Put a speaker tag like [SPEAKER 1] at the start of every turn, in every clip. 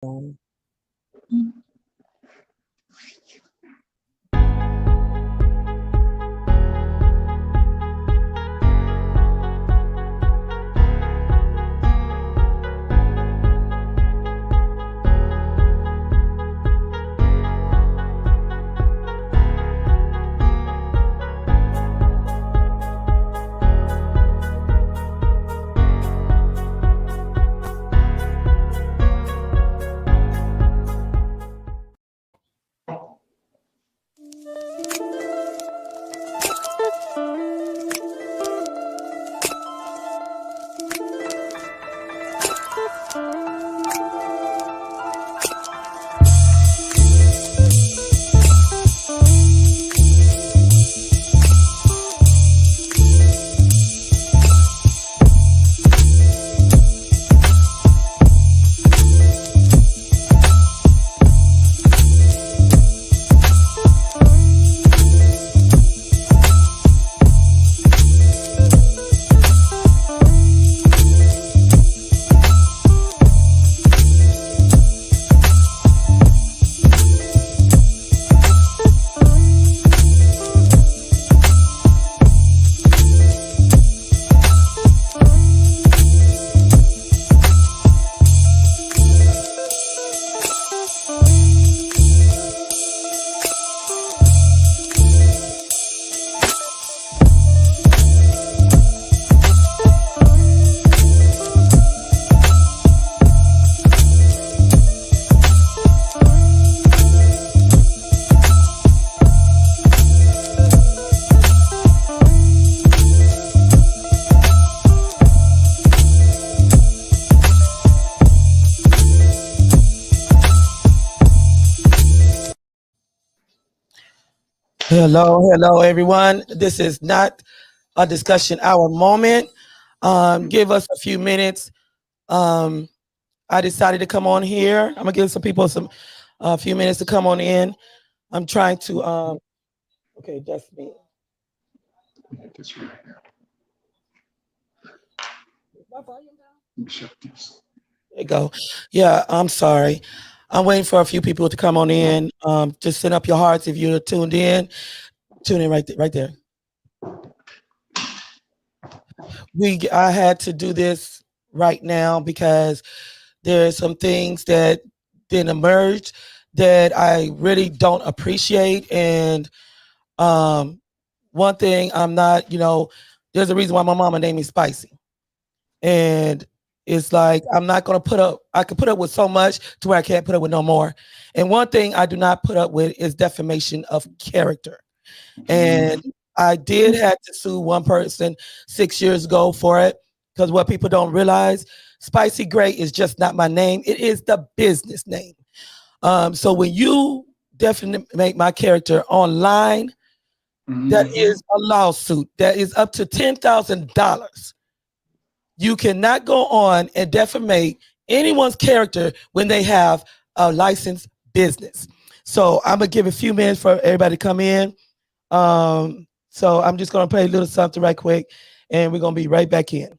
[SPEAKER 1] Um, hello, everyone. This is not a discussion hour moment. Give us a few minutes. Um, I decided to come on here. I'm gonna give some people some a few minutes to come on in. I'm trying to. Okay, that's me.
[SPEAKER 2] This right here.
[SPEAKER 1] My volume down?
[SPEAKER 2] Let me shut this.
[SPEAKER 1] There you go. Yeah, I'm sorry. I'm waiting for a few people to come on in. Just send up your hearts if you're tuned in. Tune in right there. I had to do this right now because there's some things that then emerged that I really don't appreciate. And one thing I'm not, there's a reason why my mama named me Spicy. And it's like I'm not gonna put up. I can put up with so much to where I can't put up with no more. And one thing I do not put up with is defamation of character. And I did have to sue one person 6 years ago for it because what people don't realize, Spicy Gray is just not my name. It is the business name. So when you defamate my character online, that is a lawsuit. That is up to $10,000. You cannot go on and defamate anyone's character when they have a licensed business. So I'm gonna give a few minutes for everybody to come in. So I'm just gonna play a little something right quick, and we're gonna be right back in.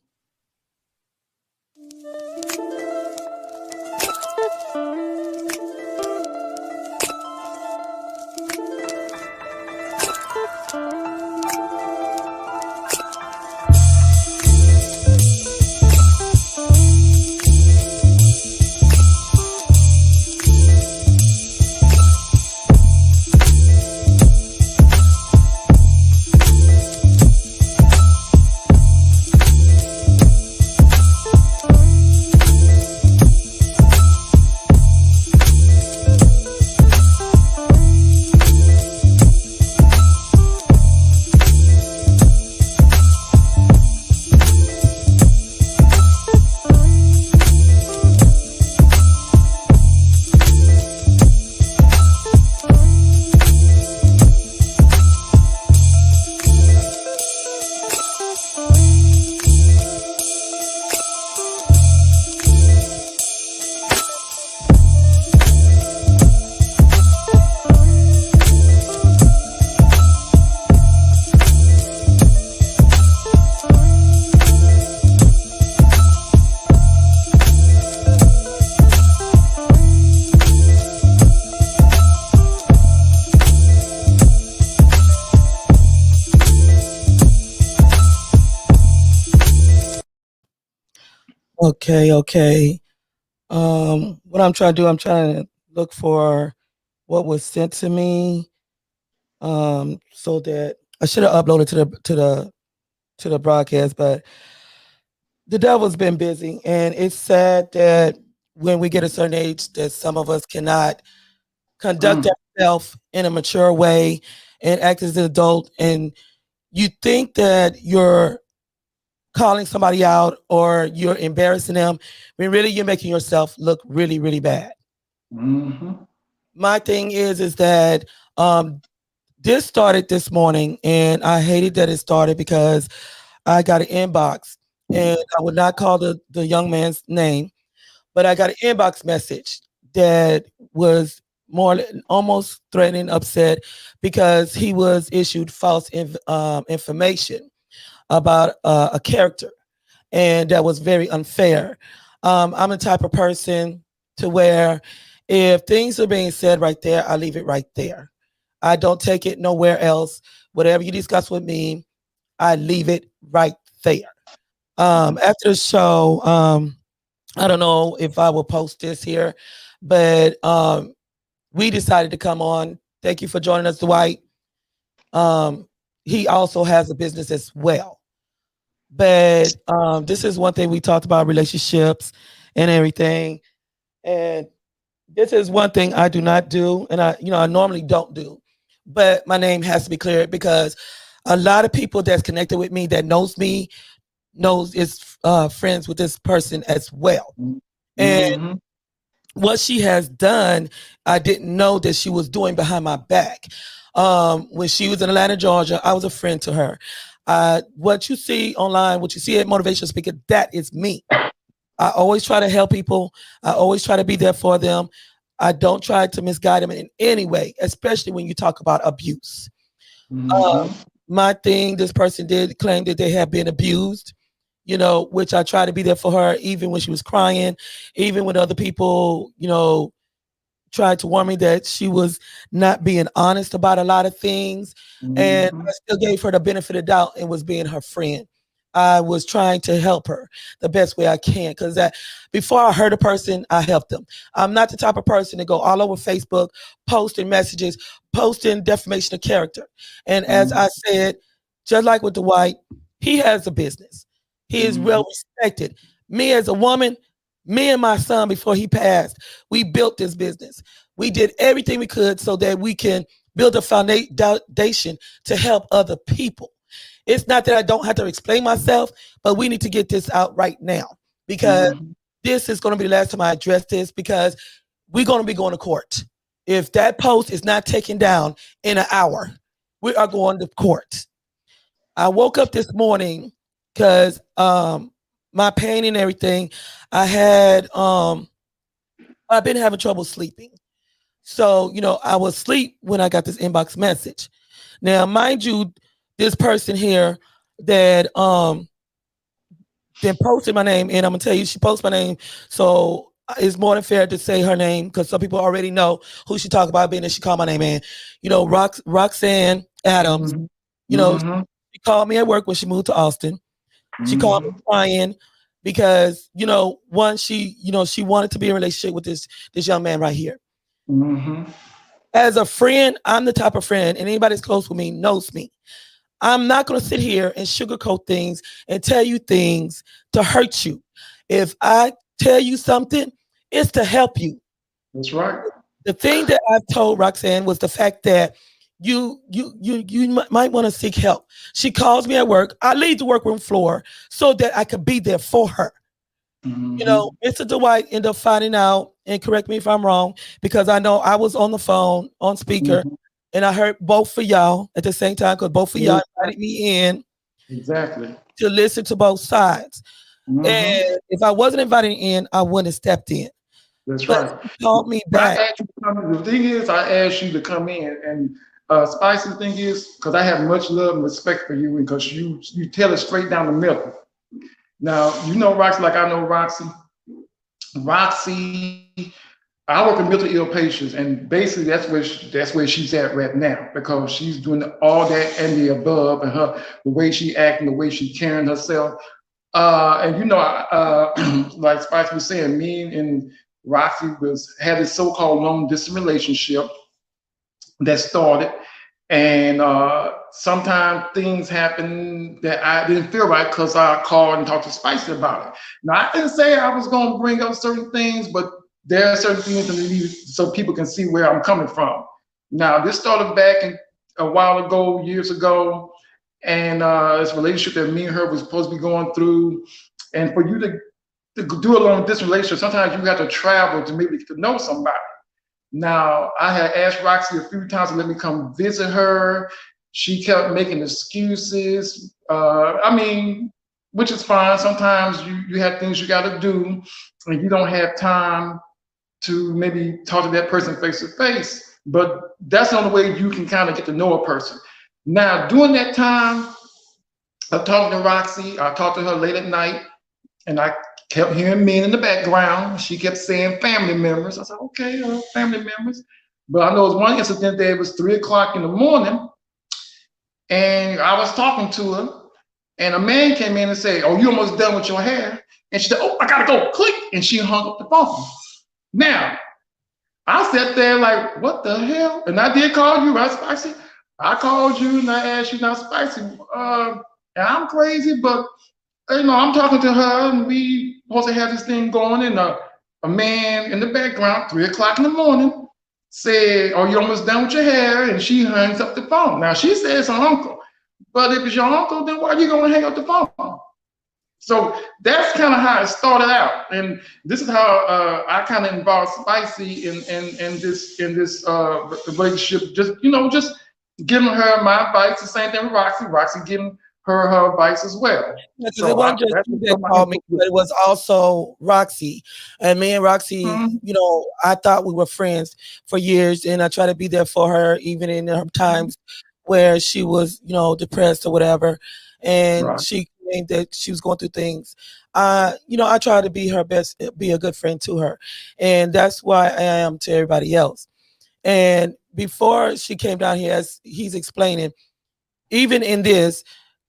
[SPEAKER 1] Okay, okay. What I'm trying to do, I'm trying to look for what was sent to me. So that I should have uploaded to the broadcast, but the devil's been busy, and it's sad that when we get a certain age, that some of us cannot conduct
[SPEAKER 2] Mm,
[SPEAKER 1] ourselves in a mature way and act as an adult. And you think that you're calling somebody out or you're embarrassing them, when really you're making yourself look really, really bad.
[SPEAKER 2] mm-hmm,
[SPEAKER 1] My thing is that um, this started this morning, and I hated that it started because I got an inbox, and I would not call the young man's name, but I got an inbox message that was almost threatening, upset because he was issued false information about a character, and that was very unfair. I'm the type of person to where if things are being said right there, I leave it right there. I don't take it nowhere else. Whatever you discuss with me, I leave it right there. After the show, I don't know if I will post this here, but we decided to come on. Thank you for joining us, Dwight. Um, he also has a business as well. But this is one thing we talked about relationships and everything. And this is one thing I do not do, and I normally don't do. But my name has to be cleared because a lot of people that's connected with me that knows me knows is friends with this person as well. And
[SPEAKER 2] mm-hmm,
[SPEAKER 1] what she has done, I didn't know that she was doing behind my back. When she was in Atlanta, Georgia, I was a friend to her. What you see online, what you see at Motivational Speaker, that is me. I always try to help people. I always try to be there for them. I don't try to misguide them in any way, especially when you talk about abuse. Uh,
[SPEAKER 2] mm-hmm,
[SPEAKER 1] my thing, this person did claim that they have been abused, which I try to be there for her, even when she was crying, even when other people, tried to warn me that she was not being honest about a lot of things. And
[SPEAKER 2] mm-hmm,
[SPEAKER 1] I still gave her the benefit of doubt and was being her friend. I was trying to help her the best way I can because that before I hurt a person, I helped them. I'm not the type of person to go all over Facebook, posting messages, posting defamation of character. And as I said, just like with Dwight, he has a business. He is
[SPEAKER 2] mm-hmm,
[SPEAKER 1] well respected. Me as a woman, me and my son before he passed, we built this business. We did everything we could so that we can build a foundation to help other people. It's not that I don't have to explain myself, but we need to get this out right now because
[SPEAKER 2] mm-hmm.
[SPEAKER 1] this is going to be the last time I address this because we're going to be going to court. If that post is not taken down in an hour, we are going to court. I woke up this morning because my pain and everything. I had I've been having trouble sleeping. So, I was asleep when I got this inbox message. Now, mind you, this person here that then posted my name, and I'm gonna tell you, she posted my name. So it's more than fair to say her name because some people already know who she talked about being that she called my name in. Roxanne Adams,
[SPEAKER 2] Mhm.
[SPEAKER 1] you know,
[SPEAKER 2] Mhm.
[SPEAKER 1] she called me at work when she moved to Austin. She called me
[SPEAKER 2] Mhm.
[SPEAKER 1] crying because, one, she wanted to be in a relationship with this young man right here.
[SPEAKER 2] Mhm.
[SPEAKER 1] As a friend, I'm the type of friend, and anybody that's close with me knows me. I'm not going to sit here and sugarcoat things and tell you things to hurt you. If I tell you something, it's to help you.
[SPEAKER 2] That's right.
[SPEAKER 1] The thing that I've told Roxanne was the fact that you might want to seek help. She calls me at work. I leave the workroom floor so that I could be there for her.
[SPEAKER 2] Mhm.
[SPEAKER 1] Mr. Dwight ended up finding out, and correct me if I'm wrong, because I know I was on the phone on speaker
[SPEAKER 2] Mhm.
[SPEAKER 1] and I heard both of y'all at the same time because both of y'all
[SPEAKER 2] Exactly.
[SPEAKER 1] invited me in
[SPEAKER 2] Exactly.
[SPEAKER 1] to listen to both sides.
[SPEAKER 2] Mhm.
[SPEAKER 1] And if I wasn't invited in, I wouldn't have stepped in.
[SPEAKER 2] That's
[SPEAKER 1] But
[SPEAKER 2] right.
[SPEAKER 1] she called me
[SPEAKER 2] I
[SPEAKER 1] back.
[SPEAKER 2] asked you to come. The thing is, I asked you to come in, and Spicy thing is, because I have much love and respect for you, and because you tell it straight down the middle. Now you know Roxy like I know Roxy. Roxy, I work with mental ill patients, and basically that's where she's at right now because she's doing all that and the above, and the way she acting, the way she carrying herself. And you know, like Spice was saying, me and Roxy had this so-called long distance relationship that started, and sometimes things happen that I didn't feel right because I called and talked to Spicy about it. Now I didn't say I was going to bring up certain things, but there are certain things that need so people can see where I'm coming from. Now this started back a while ago, years ago, and it's a relationship that me and her was supposed to be going through. And for you to do a long distance relationship, sometimes you have to travel to maybe get to know somebody. Now, I had asked Roxy a few times to let me come visit her. She kept making excuses. I mean, which is fine. Sometimes you have things you got to do, and you don't have time to maybe talk to that person face to face. But that's the only way you can kind of get to know a person. Now, during that time of talking to Roxy, I talked to her late at night, and I kept hearing men in the background. She kept saying family members. I said, okay, family members. But I know it was one incident that it was 3 o'clock in the morning, and I was talking to her, and a man came in and said, oh, you almost done with your hair? And she said, oh, I gotta go, click, and she hung up the phone. Now, I sat there like, what the hell? And I did call you, right, Spicy? I called you and I asked you, now, Spicy, and I'm crazy, but you know, I'm talking to her, and we supposed to have this thing going, and a man in the background, 3 o'clock in the morning, said, "Oh, you almost done with your hair?" And she hangs up the phone. Now she says it's her uncle, but if it's your uncle, then why are you gonna hang up the phone? So that's kind of how it started out, and this is how I kind of involved Spicy in this relationship. Just giving her my advice. The same thing with Roxy. Roxy giving her advice as well.
[SPEAKER 1] Because it
[SPEAKER 2] So
[SPEAKER 1] wasn't just
[SPEAKER 2] that's
[SPEAKER 1] you that
[SPEAKER 2] what my
[SPEAKER 1] called me,
[SPEAKER 2] input was.
[SPEAKER 1] but it was also Roxy. And me and Roxy,
[SPEAKER 2] Mhm.
[SPEAKER 1] I thought we were friends for years, and I tried to be there for her, even in her times where she was, depressed or whatever. And
[SPEAKER 2] Right.
[SPEAKER 1] she claimed that she was going through things. I try to be her best, be a good friend to her. And that's why I am to everybody else. And before she came down here, as he's explaining, even in this,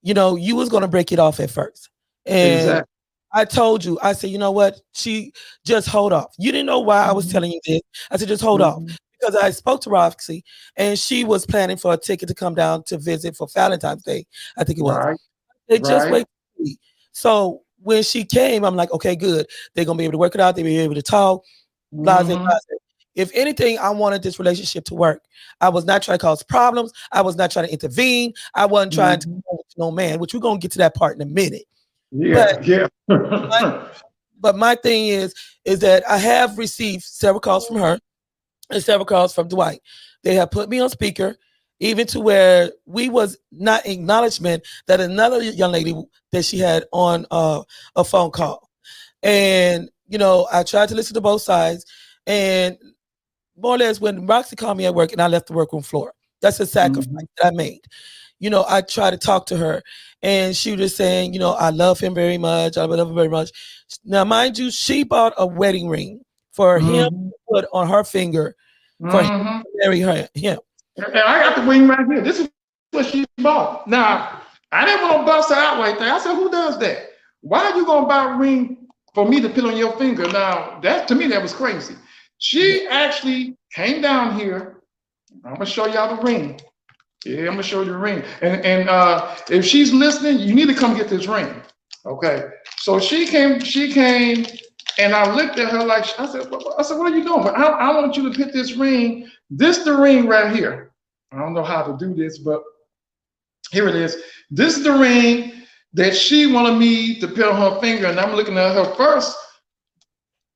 [SPEAKER 1] you was gonna break it off at first. And
[SPEAKER 2] Exactly.
[SPEAKER 1] I told you, I said, you know what? She just hold off. You didn't know why I was
[SPEAKER 2] Mhm.
[SPEAKER 1] telling you this. I said, just hold off.
[SPEAKER 2] Mhm.
[SPEAKER 1] Because I spoke to Roxy and she was planning for a ticket to come down to visit for Valentine's Day, I think it was.
[SPEAKER 2] Right.
[SPEAKER 1] They just
[SPEAKER 2] Right.
[SPEAKER 1] wait to see. So when she came, I'm like, okay, good. They're gonna be able to work it out, they'll be able to talk, blase,
[SPEAKER 2] Mhm.
[SPEAKER 1] blase. If anything, I wanted this relationship to work. I was not trying to cause problems. I was not trying to intervene. I wasn't trying to
[SPEAKER 2] Mhm.
[SPEAKER 1] go with no man, which we're gonna get to that part in a minute. But
[SPEAKER 2] Yeah. Yeah.
[SPEAKER 1] my but my thing is that I have received several calls from her and several calls from Dwight. They have put me on speaker, even to where we was not acknowledgement that another young lady that she had on a phone call. And I tried to listen to both sides, and more or less when Roxy called me at work and I left the workroom floor. That's a sacrifice
[SPEAKER 2] Mhm.
[SPEAKER 1] that I made. I tried to talk to her and she was just saying, I love him very much. I love him very much. Now, mind you, she bought a wedding ring for him
[SPEAKER 2] Mhm.
[SPEAKER 1] to put on her finger for him
[SPEAKER 2] Mhm.
[SPEAKER 1] to marry him.
[SPEAKER 2] And I got the ring right here. This is what she bought. Now, I didn't want to bust her out right there. I said, who does that? Why are you gonna buy a ring for me to put on your finger? Now, that to me that was crazy.
[SPEAKER 1] Yeah.
[SPEAKER 2] She actually came down here. I'm gonna show y'all the ring. Yeah, I'm gonna show you the ring. And if she's listening, you need to come get this ring. Okay. So she came, and I looked at her like I said, what are you doing? But I want you to put this ring. This the ring right here. I don't know how to do this, but here it is. This is the ring that she wanted me to put on her finger, and I'm looking at her first.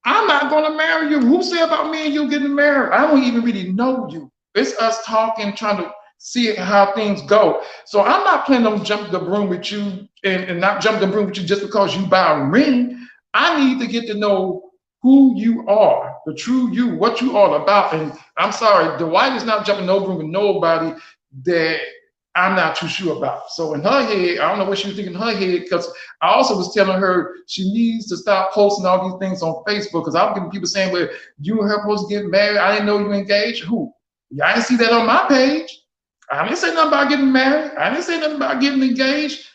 [SPEAKER 2] I'm not gonna marry you. Who said about me and you getting married? I don't even really know you. It's us talking, trying to see how things go. So I'm not planning on jumping the broom with you and not jumping the broom with you just because you buy a ring. I need to get to know who you are, the true you, what you are about. And I'm sorry, Dwight is not jumping no broom with nobody that I'm not too sure about. So in her head, I don't know what she was thinking in her head, because I also was telling her she needs to stop posting all these things on Facebook, because I'm getting people saying, well, you and her supposed to get married. I didn't know you engaged. Who? Yeah, I didn't see that on my page. I didn't say nothing about getting married. I didn't say nothing about getting engaged.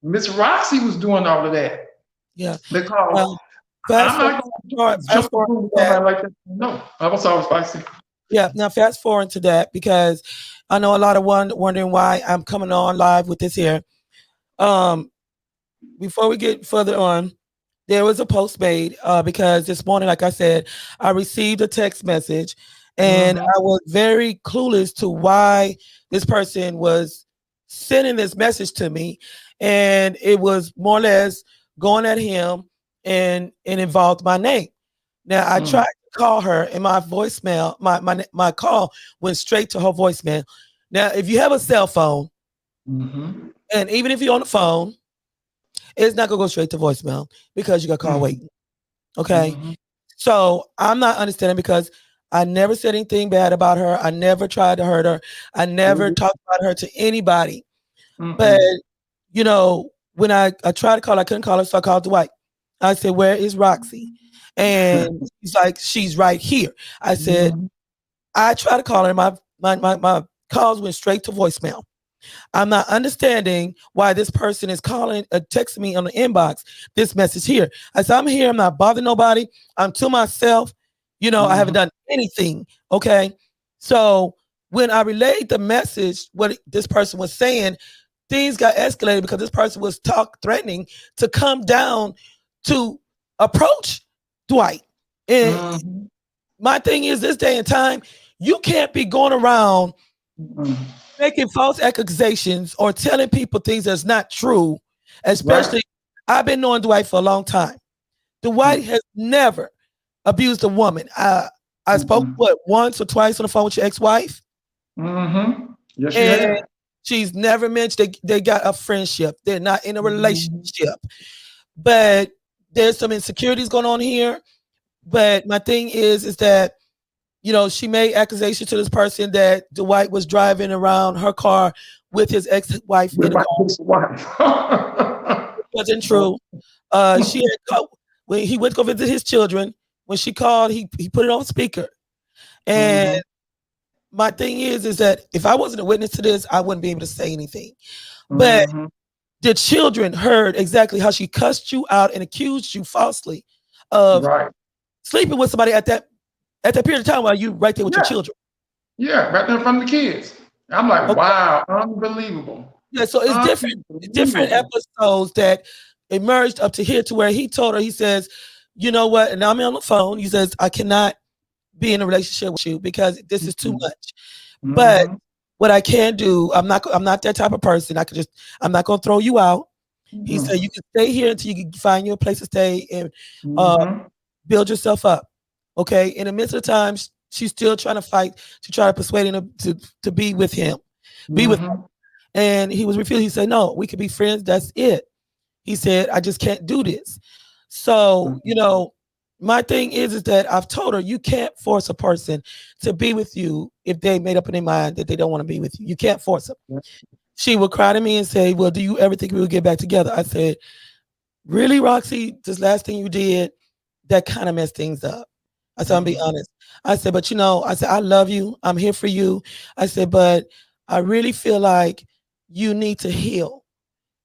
[SPEAKER 2] Miss Roxy was doing all of that.
[SPEAKER 1] Yeah.
[SPEAKER 2] Because
[SPEAKER 1] Um, fast
[SPEAKER 2] I'm
[SPEAKER 1] forward,
[SPEAKER 2] not going to jump
[SPEAKER 1] fast
[SPEAKER 2] the
[SPEAKER 1] forward
[SPEAKER 2] food
[SPEAKER 1] to
[SPEAKER 2] with
[SPEAKER 1] that.
[SPEAKER 2] somebody like that. No, I was always spicy.
[SPEAKER 1] Yeah. Now fast forward to that because I know a lot of wondering why I'm coming on live with this here. Um, Before we get further on, there was a post made because this morning, like I said, I received a text message and
[SPEAKER 2] Mm-hmm.
[SPEAKER 1] I was very clueless to why this person was sending this message to me. And it was more or less going at him and involved my name. Now, I tried to call her and my voicemail, my call went straight to her voicemail. Now, if you have a cell phone,
[SPEAKER 2] Mm-hmm.
[SPEAKER 1] and even if you're on the phone, it's not gonna go straight to voicemail because you got call
[SPEAKER 2] Mm-hmm.
[SPEAKER 1] waiting. Okay.
[SPEAKER 2] Mm-hmm.
[SPEAKER 1] So I'm not understanding because I never said anything bad about her. I never tried to hurt her. I never talked about her to anybody. But
[SPEAKER 2] Mm-hmm.
[SPEAKER 1] when I tried to call, I couldn't call her, so I called Dwight. I said, "Where is Roxy?" And he's like, "She's right here." I said,
[SPEAKER 2] Mm-hmm.
[SPEAKER 1] I tried to call her. My calls went straight to voicemail. I'm not understanding why this person is calling, texting me on the inbox this message here. I said, I'm here. I'm not bothering nobody. I'm to myself. I haven't
[SPEAKER 2] Mm-hmm.
[SPEAKER 1] done anything. Okay. So when I relayed the message, what this person was saying, things got escalated because this person was threatening to come down to approach Dwight. And
[SPEAKER 2] Mm-hmm.
[SPEAKER 1] my thing is, this day and time, you can't be going around
[SPEAKER 2] Mm-hmm.
[SPEAKER 1] making false accusations or telling people things that's not true,
[SPEAKER 2] Right.
[SPEAKER 1] especially I've been knowing Dwight for a long time. Dwight has never abused a woman. I spoke
[SPEAKER 2] Mm-hmm.
[SPEAKER 1] once or twice on the phone with your ex-wife,
[SPEAKER 2] Mm-hmm. Yes, you
[SPEAKER 1] and
[SPEAKER 2] have.
[SPEAKER 1] she's never mentioned they got a friendship. They're not in a
[SPEAKER 2] Mm-hmm.
[SPEAKER 1] relationship. But there's some insecurities going on here. But my thing is that she made accusations to this person that Dwight was driving around her car with his ex-wife in
[SPEAKER 2] With
[SPEAKER 1] the
[SPEAKER 2] my
[SPEAKER 1] car.
[SPEAKER 2] ex-wife.
[SPEAKER 1] It wasn't true. She had when he went to go visit his children. When she called, he put it on speaker. And
[SPEAKER 2] Mm-hmm.
[SPEAKER 1] my thing is that if I wasn't a witness to this, I wouldn't be able to say anything. But
[SPEAKER 2] Mm-hmm.
[SPEAKER 1] the children heard exactly how she cussed you out and accused you falsely of
[SPEAKER 2] Right.
[SPEAKER 1] sleeping with somebody at that period of time while you right there with your
[SPEAKER 2] Yeah.
[SPEAKER 1] children.
[SPEAKER 2] Yeah. Right there in front of the kids. I'm like,
[SPEAKER 1] Okay.
[SPEAKER 2] wow, unbelievable.
[SPEAKER 1] Yeah, so it's different
[SPEAKER 2] Unbelievable.
[SPEAKER 1] episodes that emerged up to here to where he told her, he says, you know what, and I'm on the phone, he says, I cannot be in a relationship with you because this is too
[SPEAKER 2] Mm-hmm.
[SPEAKER 1] much. But
[SPEAKER 2] Mm-hmm.
[SPEAKER 1] what I can do, I'm not that type of person. I'm not gonna throw you out. He said
[SPEAKER 2] Mm-hmm.
[SPEAKER 1] you can stay here until you can find your place to stay and uh,
[SPEAKER 2] Mm-hmm.
[SPEAKER 1] build yourself up. Okay. In the midst of the time, she's still trying to fight to try to persuade him to be with him, be with
[SPEAKER 2] Mm-hmm.
[SPEAKER 1] and he was refused. He said, no, we could be friends. That's it. He said, I just can't do this. So, my thing is that I've told her you can't force a person to be with you if they made up in their mind that they don't want to be with you. You can't force them. She would cry to me and say, well, do you ever think we would get back together? I said, really, Roxy, this last thing you did, that kind of messed things up. I said, I'm be
[SPEAKER 2] Mm-hmm.
[SPEAKER 1] honest. I said, but I said, I love you. I'm here for you. I said, but I really feel like you need to heal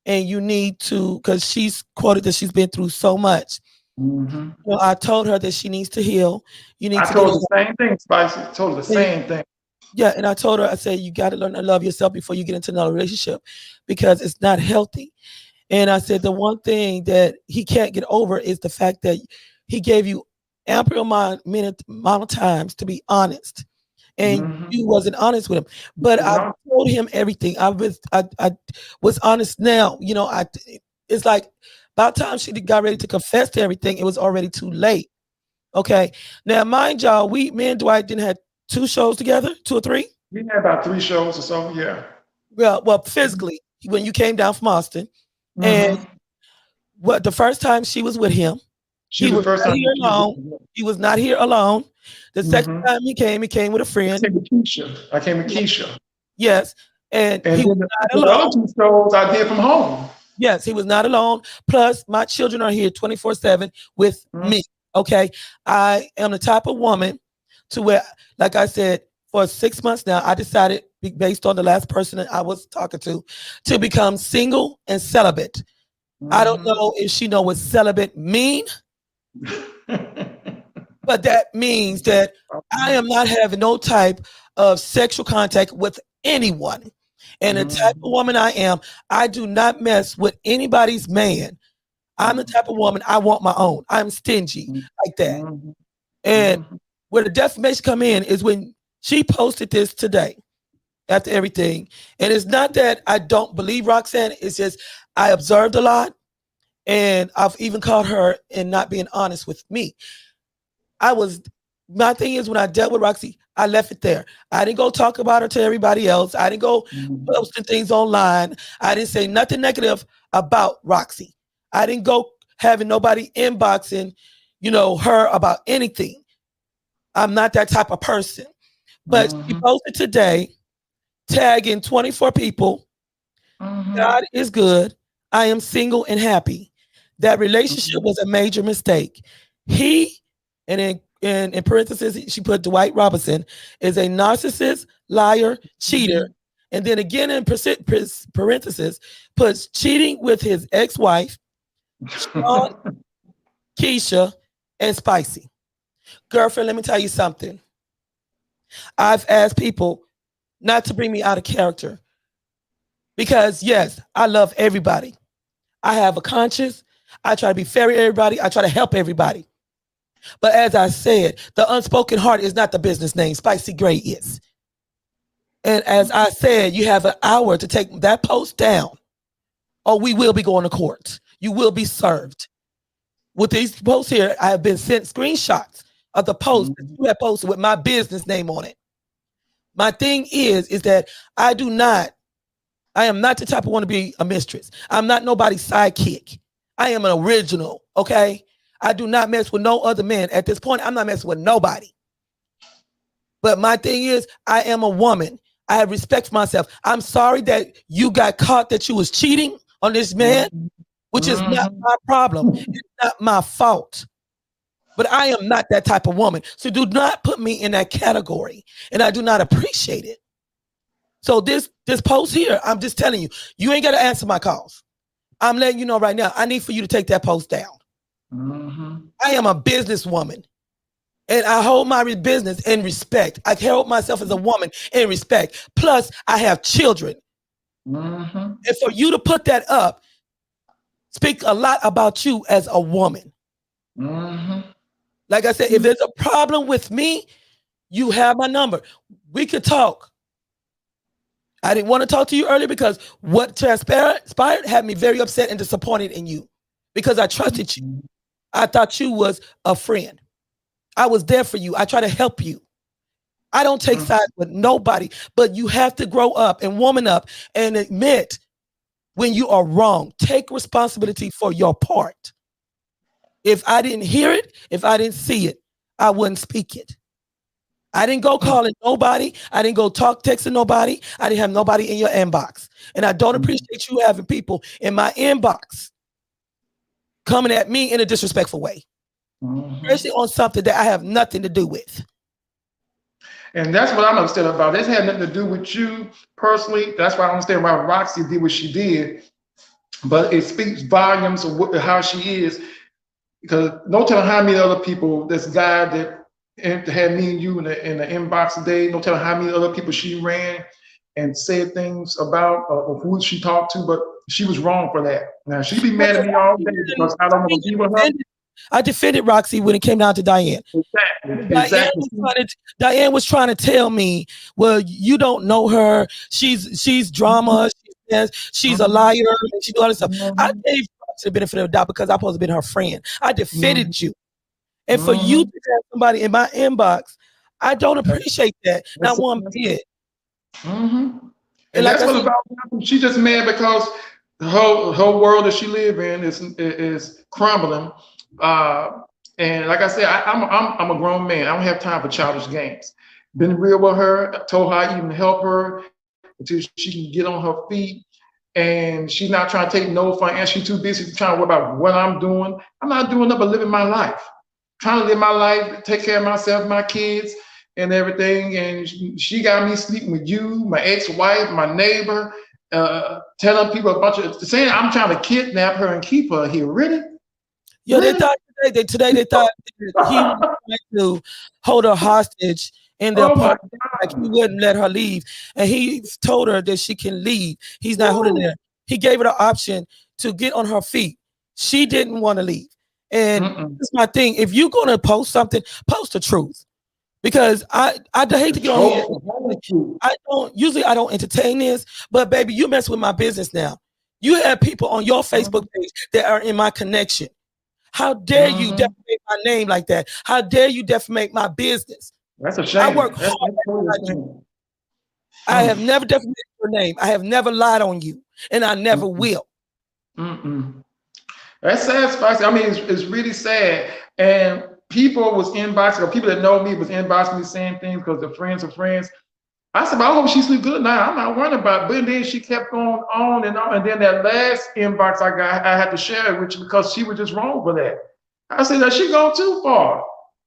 [SPEAKER 1] and you need to, because she's quoted that she's been through so much.
[SPEAKER 2] Mm-hmm.
[SPEAKER 1] I told her that she needs to heal. You need
[SPEAKER 2] I
[SPEAKER 1] to get
[SPEAKER 2] told
[SPEAKER 1] over
[SPEAKER 2] the same thing, Spicy. Told her the
[SPEAKER 1] it.
[SPEAKER 2] same thing.
[SPEAKER 1] Yeah, and I told her, I said, you got to learn to love yourself before you get into another relationship because it's not healthy. And I said, the one thing that he can't get over is the fact that he gave you ample amount of times to be honest. And
[SPEAKER 2] Mm-hmm.
[SPEAKER 1] you wasn't honest with him. But I
[SPEAKER 2] No.
[SPEAKER 1] told him everything. I was honest now. It's like about time she got ready to confess to everything, it was already too late. Okay. Now, mind y'all, me and Dwight didn't have 2 shows together, 2 or 3.
[SPEAKER 2] We had about 3 shows or so. Yeah.
[SPEAKER 1] Well, physically, when you came down from Austin. And
[SPEAKER 2] Mm-hmm.
[SPEAKER 1] what the first time she was with him,
[SPEAKER 2] She
[SPEAKER 1] he
[SPEAKER 2] was
[SPEAKER 1] was
[SPEAKER 2] the first
[SPEAKER 1] not
[SPEAKER 2] time
[SPEAKER 1] here
[SPEAKER 2] she was
[SPEAKER 1] alone.
[SPEAKER 2] with me.
[SPEAKER 1] He was not here alone. The second
[SPEAKER 2] Mm-hmm.
[SPEAKER 1] time he came with a
[SPEAKER 2] I
[SPEAKER 1] friend.
[SPEAKER 2] came with Keisha. I came with Keisha.
[SPEAKER 1] Yes. And
[SPEAKER 2] And
[SPEAKER 1] he was
[SPEAKER 2] then
[SPEAKER 1] not
[SPEAKER 2] the other
[SPEAKER 1] alone.
[SPEAKER 2] 2 shows I did from home.
[SPEAKER 1] Yes, he was not alone. Plus, my children are here 24/7 with
[SPEAKER 2] Mm-hmm.
[SPEAKER 1] me. Okay. I am the type of woman to where, like I said, for 6 months now, I decided, based on the last person that I was talking to become single and celibate. I don't know if she know what celibate mean, but that means that I am not having no type of sexual contact with anyone. And the type of woman I am, I do not mess with anybody's man. I'm the type of woman, I want my own. I'm stingy like that. And where the defamation come in is when she posted this today after everything. And it's not that I don't believe Roxanne, it's just I observed a lot. And I've even caught her in not being honest with me. My thing is when I dealt with Roxy, I left it there. I didn't go talk about her to everybody else. I didn't go posting things online. I didn't say nothing negative about Roxy. I didn't go having nobody inboxing, her about anything. I'm not that type of person. But she posted today, tagging 24 people. God is good. I am single and happy. That relationship was a major mistake. He, and in parentheses, she put Dwight Robinson, is a narcissist, liar, cheater. And then again in parentheses, puts cheating with his ex-wife, Sean, Keisha, and Spicy. Girlfriend, let me tell you something. I've asked people not to bring me out of character because, yes, I love everybody. I have a conscience. I try to be fair to everybody. I try to help everybody. But as I said, the unspoken heart is not the business name. Spicy Gray is. And as I said, you have an hour to take that post down, or we will be going to court. You will be served. With these posts here, I have been sent screenshots of the post that you have posted with my business name on it. My thing is that I am not the type of one to be a mistress. I'm not nobody's sidekick. I am an original, okay? I do not mess with no other man. At this point, I'm not messing with nobody. But my thing is, I am a woman. I have respect for myself. I'm sorry that you got caught that you was cheating on this man, which is not my problem. It's not my fault. But I am not that type of woman. So do not put me in that category. And I do not appreciate it. So this post here, I'm just telling you, you ain't got to answer my calls. I'm letting you know right now, I need for you to take that post down. I am a businesswoman. And I hold my business in respect. I hold myself as a woman in respect. Plus, I have children. And for you to put that up, speak a lot about you as a woman. Like I said, if there's a problem with me, you have my number. We could talk. I didn't want to talk to you earlier because what transpired had me very upset and disappointed in you because I trusted you. I thought you was a friend. I was there for you. I try to help you. I don't take sides with nobody, but you have to grow up and woman up and admit when you are wrong. Take responsibility for your part. If I didn't hear it, if I didn't see it, I wouldn't speak it. I didn't go calling nobody. I didn't go texting nobody. I didn't have nobody in your inbox. And I don't appreciate you having people in my inbox coming at me in a disrespectful way. Especially on something that I have nothing to do with.
[SPEAKER 2] And that's what I'm upset about. This had nothing to do with you personally. That's why I understand why Roxy did what she did. But it speaks volumes of how she is. Because no telling how many other people, this guy that had me and you in the inbox today, no telling how many other people she ran and said things about or who she talked to, but she was wrong for that. Now, she be mad at me all day because I don't want to be with her.
[SPEAKER 1] I defended Roxy when it came down to Diane.
[SPEAKER 2] Exactly.
[SPEAKER 1] Diane was trying to tell me, well, you don't know her. She's drama. She's a liar. And she do all this stuff. I gave Roxy the benefit of the doubt because I'm supposed to be her friend. I defended you. And for you to have somebody in my inbox, I don't appreciate that. Not one bit.
[SPEAKER 2] And like that's what about she just mad because her world that she live in is crumbling. And like I said, I'm a grown man. I don't have time for childish games. Been real with her. Told her I even help her until she can get on her feet. And she's not trying to take no financial. She's too busy trying to worry about what I'm doing. I'm not doing nothing but living my life. Trying to live my life, take care of myself, my kids, and everything. And she got me sleeping with you, my ex-wife, my neighbor. telling people a bunch of saying I'm trying to kidnap her and keep her here. Really?
[SPEAKER 1] Yeah,
[SPEAKER 2] Really?
[SPEAKER 1] they thought today they thought that he was trying to hold her hostage in the
[SPEAKER 2] Oh my
[SPEAKER 1] apartment, like he wouldn't let her leave, and he told her that she can leave. He's not holding
[SPEAKER 2] God.
[SPEAKER 1] her. He gave her the option to get on her feet. She didn't want to leave, and
[SPEAKER 2] Mm-mm.
[SPEAKER 1] this is my thing. If you're gonna post something, post the truth, because I hate to get on here.
[SPEAKER 2] Told the whole truth.
[SPEAKER 1] I don't entertain this, but baby, you mess with my business now. You have people on your Facebook page that are in my connection. How dare you defamate my name like that? How dare you defamate my business?
[SPEAKER 2] That's a
[SPEAKER 1] I
[SPEAKER 2] shame.
[SPEAKER 1] work
[SPEAKER 2] That's
[SPEAKER 1] hard at
[SPEAKER 2] totally
[SPEAKER 1] what
[SPEAKER 2] a
[SPEAKER 1] I do.
[SPEAKER 2] shame.
[SPEAKER 1] I have never defamated your name. I have never lied on you, and I never will.
[SPEAKER 2] Mm-mm. That's sad, Spicy. I mean, it's really sad. And people was inboxing, or people that know me was inboxing me saying things because they're friends of friends. I said, well, I hope she sleep good now. I'm not worried about it. But then she kept going on and on. And then that last inbox I got, I had to share it with you because she was just wrong for that. I said, that she gone too far.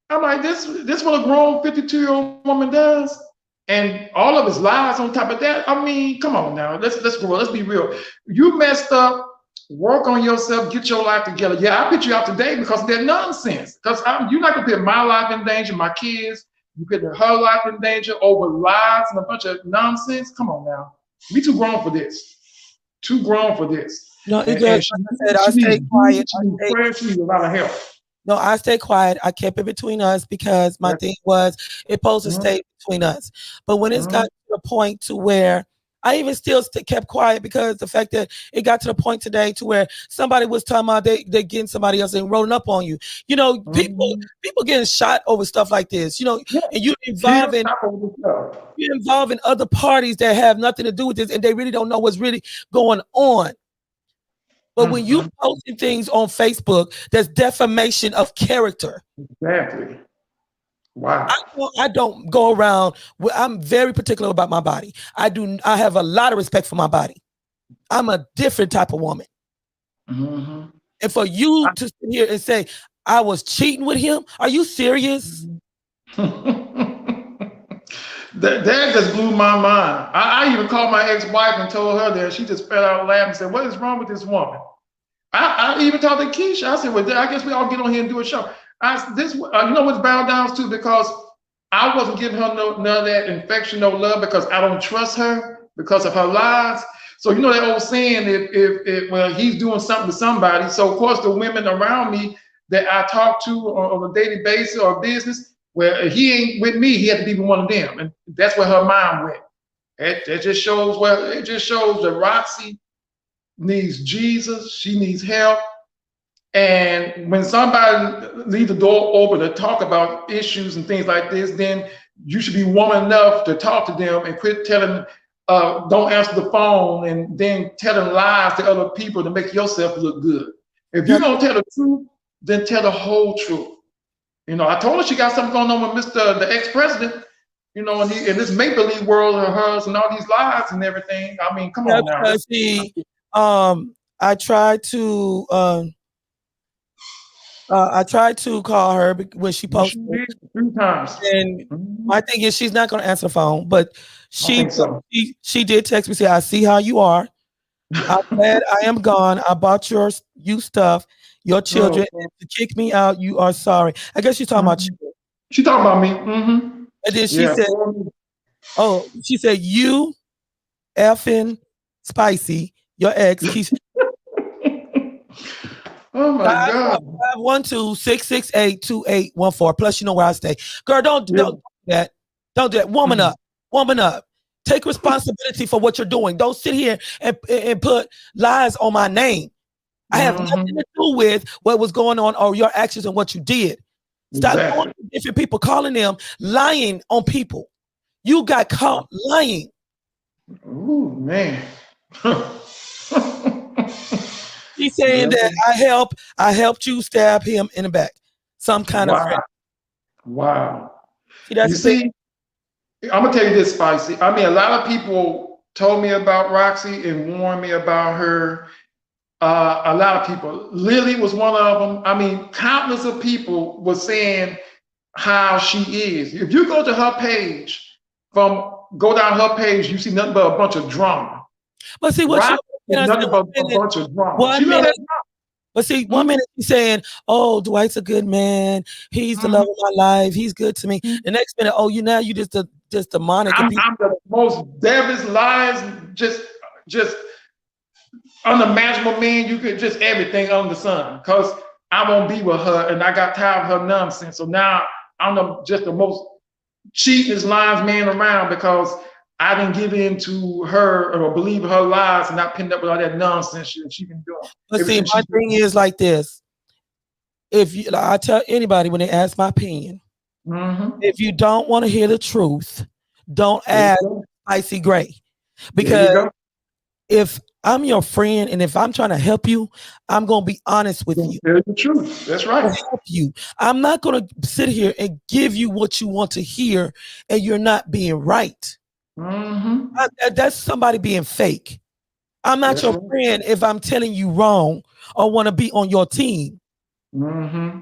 [SPEAKER 2] I'm like, this what a grown 52-year-old woman does. And all of his lies on top of that. I mean, come on now. Let's go. Let's be real. You messed up. Work on yourself. Get your life together. Yeah, I put you out today because of that nonsense. Because you're not gonna put my life in danger, my kids. You put her life in danger over lies and a bunch of nonsense. Come on now. We too grown for this. Too grown for this.
[SPEAKER 1] No,
[SPEAKER 2] And,
[SPEAKER 1] it just,
[SPEAKER 2] and
[SPEAKER 1] like I said, I
[SPEAKER 2] she
[SPEAKER 1] stay
[SPEAKER 2] needs
[SPEAKER 1] quiet.
[SPEAKER 2] she needs prayer. She needs a lot of help.
[SPEAKER 1] No, I stay quiet. I kept it between us because my thing was it's supposed to stay between us. But when it's got to the point to where I even still kept quiet because the fact that it got to the point today to where somebody was talking about they getting somebody else and rolling up on you. You know, people getting shot over stuff like this. You know, and you're involving other parties that have nothing to do with this, and they really don't know what's really going on. But when you posting things on Facebook, that's defamation of character.
[SPEAKER 2] Exactly. Wow.
[SPEAKER 1] I don't go around. I'm very particular about my body. I have a lot of respect for my body. I'm a different type of woman. And for you to sit here and say I was cheating with him, are you serious?
[SPEAKER 2] That just blew my mind. I even called my ex-wife and told her that. She just fell out laughing and said, "What is wrong with this woman?" I even talked to Keisha. I said, "Well, I guess we all get on here and do a show." You know what's bound down to, because I wasn't giving her none of that affection, no love, because I don't trust her because of her lies. So you know that old saying, if well, he's doing something to somebody. So of course the women around me that I talk to on a daily basis or business, well, he ain't with me. He had to be with one of them, and that's where her mind went. It just shows that Roxy needs Jesus. She needs help. And when somebody leaves the door open to talk about issues and things like this, then you should be woman enough to talk to them and quit telling, don't answer the phone, and then telling lies to other people to make yourself look good. If you're gonna tell the truth, then tell the whole truth. You know, I told her she got something going on with the ex-president, you know, and in this make-believe world of hers and all these lies and everything. I mean, come on now.
[SPEAKER 1] See, I tried to call her when she posted,
[SPEAKER 2] 3 times.
[SPEAKER 1] and my thing is she's not going to answer the phone. But she did text me, say, "I see how you are. I'm glad I am gone. I bought you stuff, your children, and to kick me out. You are sorry." I guess she's talking about you.
[SPEAKER 2] She talking about me.
[SPEAKER 1] And then she said, "Oh, she said you effing spicy, your ex."
[SPEAKER 2] Oh my God.
[SPEAKER 1] 512-668-2814. Plus, you know where I stay. Girl, don't do that. Don't do that. Woman up. Woman up. Take responsibility for what you're doing. Don't sit here and put lies on my name. I have nothing to do with what was going on or your actions and what you did. Stop going to different people, calling them, lying on people. You got caught lying.
[SPEAKER 2] Oh man.
[SPEAKER 1] He's saying that I helped you stab him in the back. Some kind of friend.
[SPEAKER 2] Wow.
[SPEAKER 1] You
[SPEAKER 2] see, I'm gonna tell you this, Spicy. I mean, a lot of people told me about Roxy and warned me about her. A lot of people. Lily was one of them. I mean, countless of people were saying how she is. If you go to her page, go down her page, you see nothing but a bunch of drama.
[SPEAKER 1] But see what
[SPEAKER 2] Rock
[SPEAKER 1] you
[SPEAKER 2] is
[SPEAKER 1] can I say
[SPEAKER 2] nothing but a
[SPEAKER 1] minute,
[SPEAKER 2] bunch of drama. She
[SPEAKER 1] one
[SPEAKER 2] love
[SPEAKER 1] minute.
[SPEAKER 2] that
[SPEAKER 1] But see,
[SPEAKER 2] drama.
[SPEAKER 1] one minute you're saying, "Oh, Dwight's a good man. He's the
[SPEAKER 2] Mhm.
[SPEAKER 1] love of my life. He's good to me."
[SPEAKER 2] Mhm.
[SPEAKER 1] The next minute, oh, you just demonic and
[SPEAKER 2] I'm the most devilish lies, just unimaginable man. You could just everything under the sun. Cause I won't be with her, and I got tired of her nonsense. So now I'm just the most cheapest lies man around because I didn't give in to her or believe her lies and not pinned up with all that nonsense she been doing
[SPEAKER 1] But
[SPEAKER 2] ever
[SPEAKER 1] see,
[SPEAKER 2] since
[SPEAKER 1] my
[SPEAKER 2] she.
[SPEAKER 1] thing is like this. If you, like, I tell anybody when they ask my opinion,
[SPEAKER 2] Mm-hmm.
[SPEAKER 1] if you don't want to hear the truth, don't
[SPEAKER 2] There you
[SPEAKER 1] ask
[SPEAKER 2] go.
[SPEAKER 1] Icy Gray.
[SPEAKER 2] There you
[SPEAKER 1] Because
[SPEAKER 2] go.
[SPEAKER 1] if I'm your friend and if I'm trying to help you, I'm gonna be honest with you.
[SPEAKER 2] Tell the truth. That's
[SPEAKER 1] To
[SPEAKER 2] right.
[SPEAKER 1] help you. I'm not gonna sit here and give you what you want to hear and you're not being right.
[SPEAKER 2] Mm-hmm.
[SPEAKER 1] That's somebody being fake. I'm not
[SPEAKER 2] That's
[SPEAKER 1] your
[SPEAKER 2] right.
[SPEAKER 1] friend if I'm telling you wrong or want to be on your team.
[SPEAKER 2] Mm-hmm.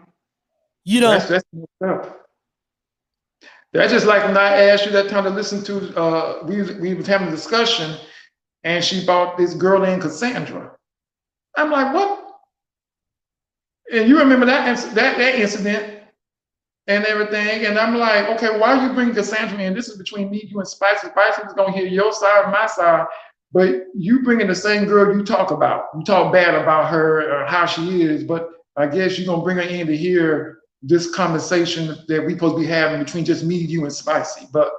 [SPEAKER 1] You know,
[SPEAKER 2] That's messed up. That's just like when I asked you that time to listen to. We was having a discussion, and she brought this girl named Cassandra. I'm like, what? And you remember that incident and everything. And I'm like, okay, why are you bringing Cassandra in? This is between me, you, and Spicy. Spicy is gonna hear your side, my side, but you bringing the same girl you talk about. You talk bad about her or how she is, but I guess you're gonna bring her in to hear this conversation that we supposed to be having between just me, you, and Spicy. But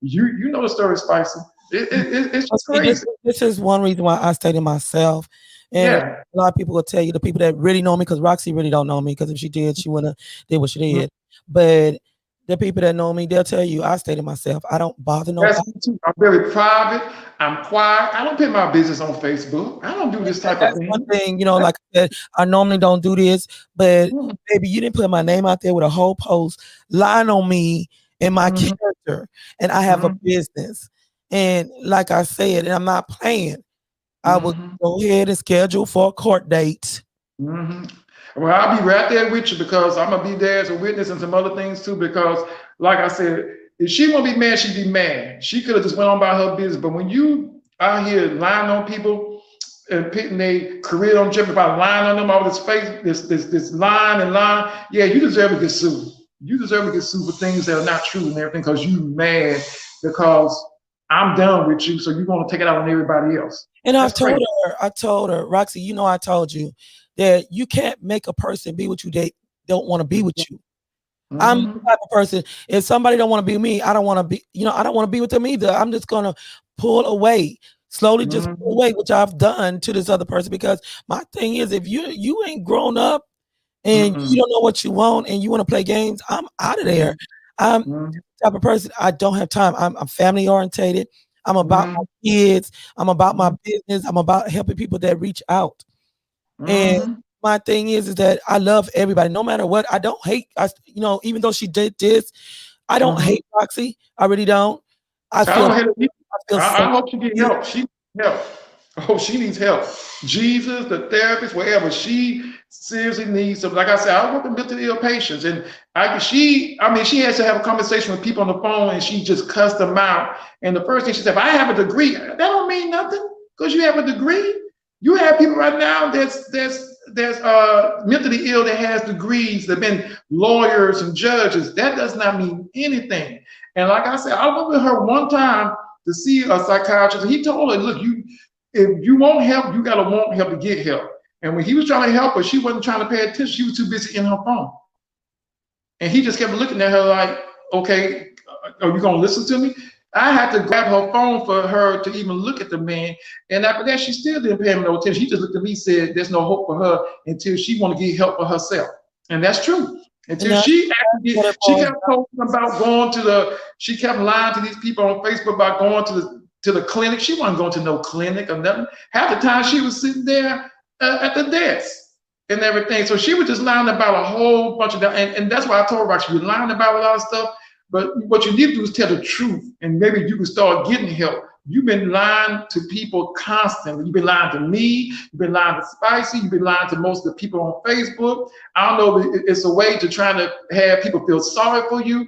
[SPEAKER 2] you know the story, Spicy. It's just
[SPEAKER 1] see,
[SPEAKER 2] crazy.
[SPEAKER 1] this is one reason why I stay to myself. And a
[SPEAKER 2] Yeah.
[SPEAKER 1] lot of people will tell you, the people that really know me, because Roxy really don't know me, because if she did, she wouldn't have did what she
[SPEAKER 2] Mhm.
[SPEAKER 1] did. But the people that know me, they'll tell you I stay to myself. I don't bother nobody.
[SPEAKER 2] That's me too. I'm very private. I'm quiet. I don't put my business on Facebook. I don't do this type of
[SPEAKER 1] That's one
[SPEAKER 2] thing.
[SPEAKER 1] thing, like I said, I normally don't do this, but
[SPEAKER 2] Mhm.
[SPEAKER 1] baby, you didn't put my name out there with a whole post lying on me and my
[SPEAKER 2] Mhm.
[SPEAKER 1] character, and I have a
[SPEAKER 2] Mhm.
[SPEAKER 1] business. And like I said, and I'm not playing, I would
[SPEAKER 2] Mhm.
[SPEAKER 1] go ahead and schedule for a court date.
[SPEAKER 2] Mhm. Well, I'll be right there with you because I'm gonna be there as a witness and some other things too. Because, like I said, if she want to be mad, she'd be mad. She could have just went on about her business. But when you out here lying on people and putting their career on jeopardy by lying on them, all this face, this lying and lying, yeah, you deserve to get sued. You deserve to get sued for things that are not true and everything because you mad because I'm done with you, so you want to take it out on everybody else.
[SPEAKER 1] And
[SPEAKER 2] That's crazy.
[SPEAKER 1] I told her, Roxy, I told you that you can't make a person be with you they don't want to be with you. I'm the
[SPEAKER 2] Mm-hmm.
[SPEAKER 1] type of person, if somebody don't want to be with me, I don't want to be, I don't want to be with them either. I'm just gonna pull away, slowly just pull
[SPEAKER 2] Mm-hmm.
[SPEAKER 1] away, which I've done to this other person because my thing is if you ain't grown up and you
[SPEAKER 2] Mm-mm.
[SPEAKER 1] don't know what you want and you want to play games, I'm out of there. I'm
[SPEAKER 2] Mm-hmm.
[SPEAKER 1] the type of person I don't have time. I'm family orientated. I'm about my
[SPEAKER 2] Mm-hmm.
[SPEAKER 1] kids. I'm about my business. I'm about helping people that reach out. And
[SPEAKER 2] Mm-hmm.
[SPEAKER 1] my thing is that I love everybody, no matter what. I don't hate. Even though she did this, I don't
[SPEAKER 2] Mm-hmm.
[SPEAKER 1] hate Roxy. I really don't. I
[SPEAKER 2] I
[SPEAKER 1] feel
[SPEAKER 2] don't have to.
[SPEAKER 1] I feel
[SPEAKER 2] I
[SPEAKER 1] sorry.
[SPEAKER 2] hope she get help. She needs help. I hope she needs help. Jesus, the therapist, wherever she seriously needs some. Like I said, I work with mentally ill patients, and she has to have a conversation with people on the phone, and she just cussed them out. And the first thing she said, "I have a degree." That don't mean nothing because you have a degree. You have people right now that's mentally ill that has degrees. They've been lawyers and judges. That does not mean anything. And like I said, I went with her one time to see a psychiatrist, and he told her, "Look, if you want help, you gotta want help to get help." And when he was trying to help her, she wasn't trying to pay attention. She was too busy in her phone, and he just kept looking at her like, "Okay, are you gonna listen to me?" I had to grab her phone for her to even look at the man. And after that, she still didn't pay him no attention. He just looked at me and said, "There's no hope for her until she want to get help for herself." And that's true.
[SPEAKER 1] And
[SPEAKER 2] Until
[SPEAKER 1] that's
[SPEAKER 2] she actually
[SPEAKER 1] what it
[SPEAKER 2] she
[SPEAKER 1] boils
[SPEAKER 2] kept posting about going to she kept lying to these people on Facebook about going to the clinic. She wasn't going to no clinic or nothing. Half the time she was sitting there at the desk and everything. So she was just lying about a whole bunch of that. And that's why I told her, you're lying about a lot of stuff. But what you need to do is tell the truth, and maybe you can start getting help. You've been lying to people constantly. You've been lying to me. You've been lying to Spicy. You've been lying to most of the people on Facebook. I don't know if it's a way to try to have people feel sorry for you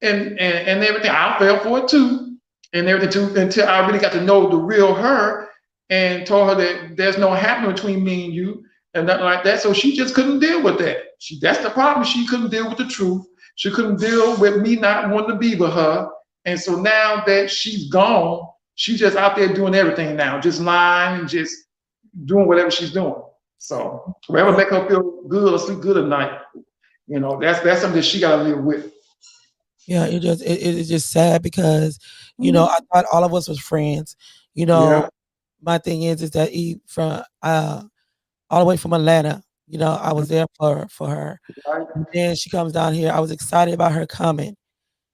[SPEAKER 2] and everything. I fell for it too, and everything too, until I really got to know the real her. and told her that there's no happening between me and you and nothing like that. So she just couldn't deal with that. That's the problem. She couldn't deal with the truth. She couldn't deal with me not wanting to be with her. And so now that she's gone, she's just out there doing everything now, just lying and just doing whatever she's doing. So whatever make her feel good or sleep good at night, that's something that she got to live with.
[SPEAKER 1] Yeah, it's just sad because I thought all of us was friends. You
[SPEAKER 2] Yeah.
[SPEAKER 1] know, my thing is that from all the way from Atlanta, I was there for her.
[SPEAKER 2] Right.
[SPEAKER 1] And then she comes down here. I was excited about her coming,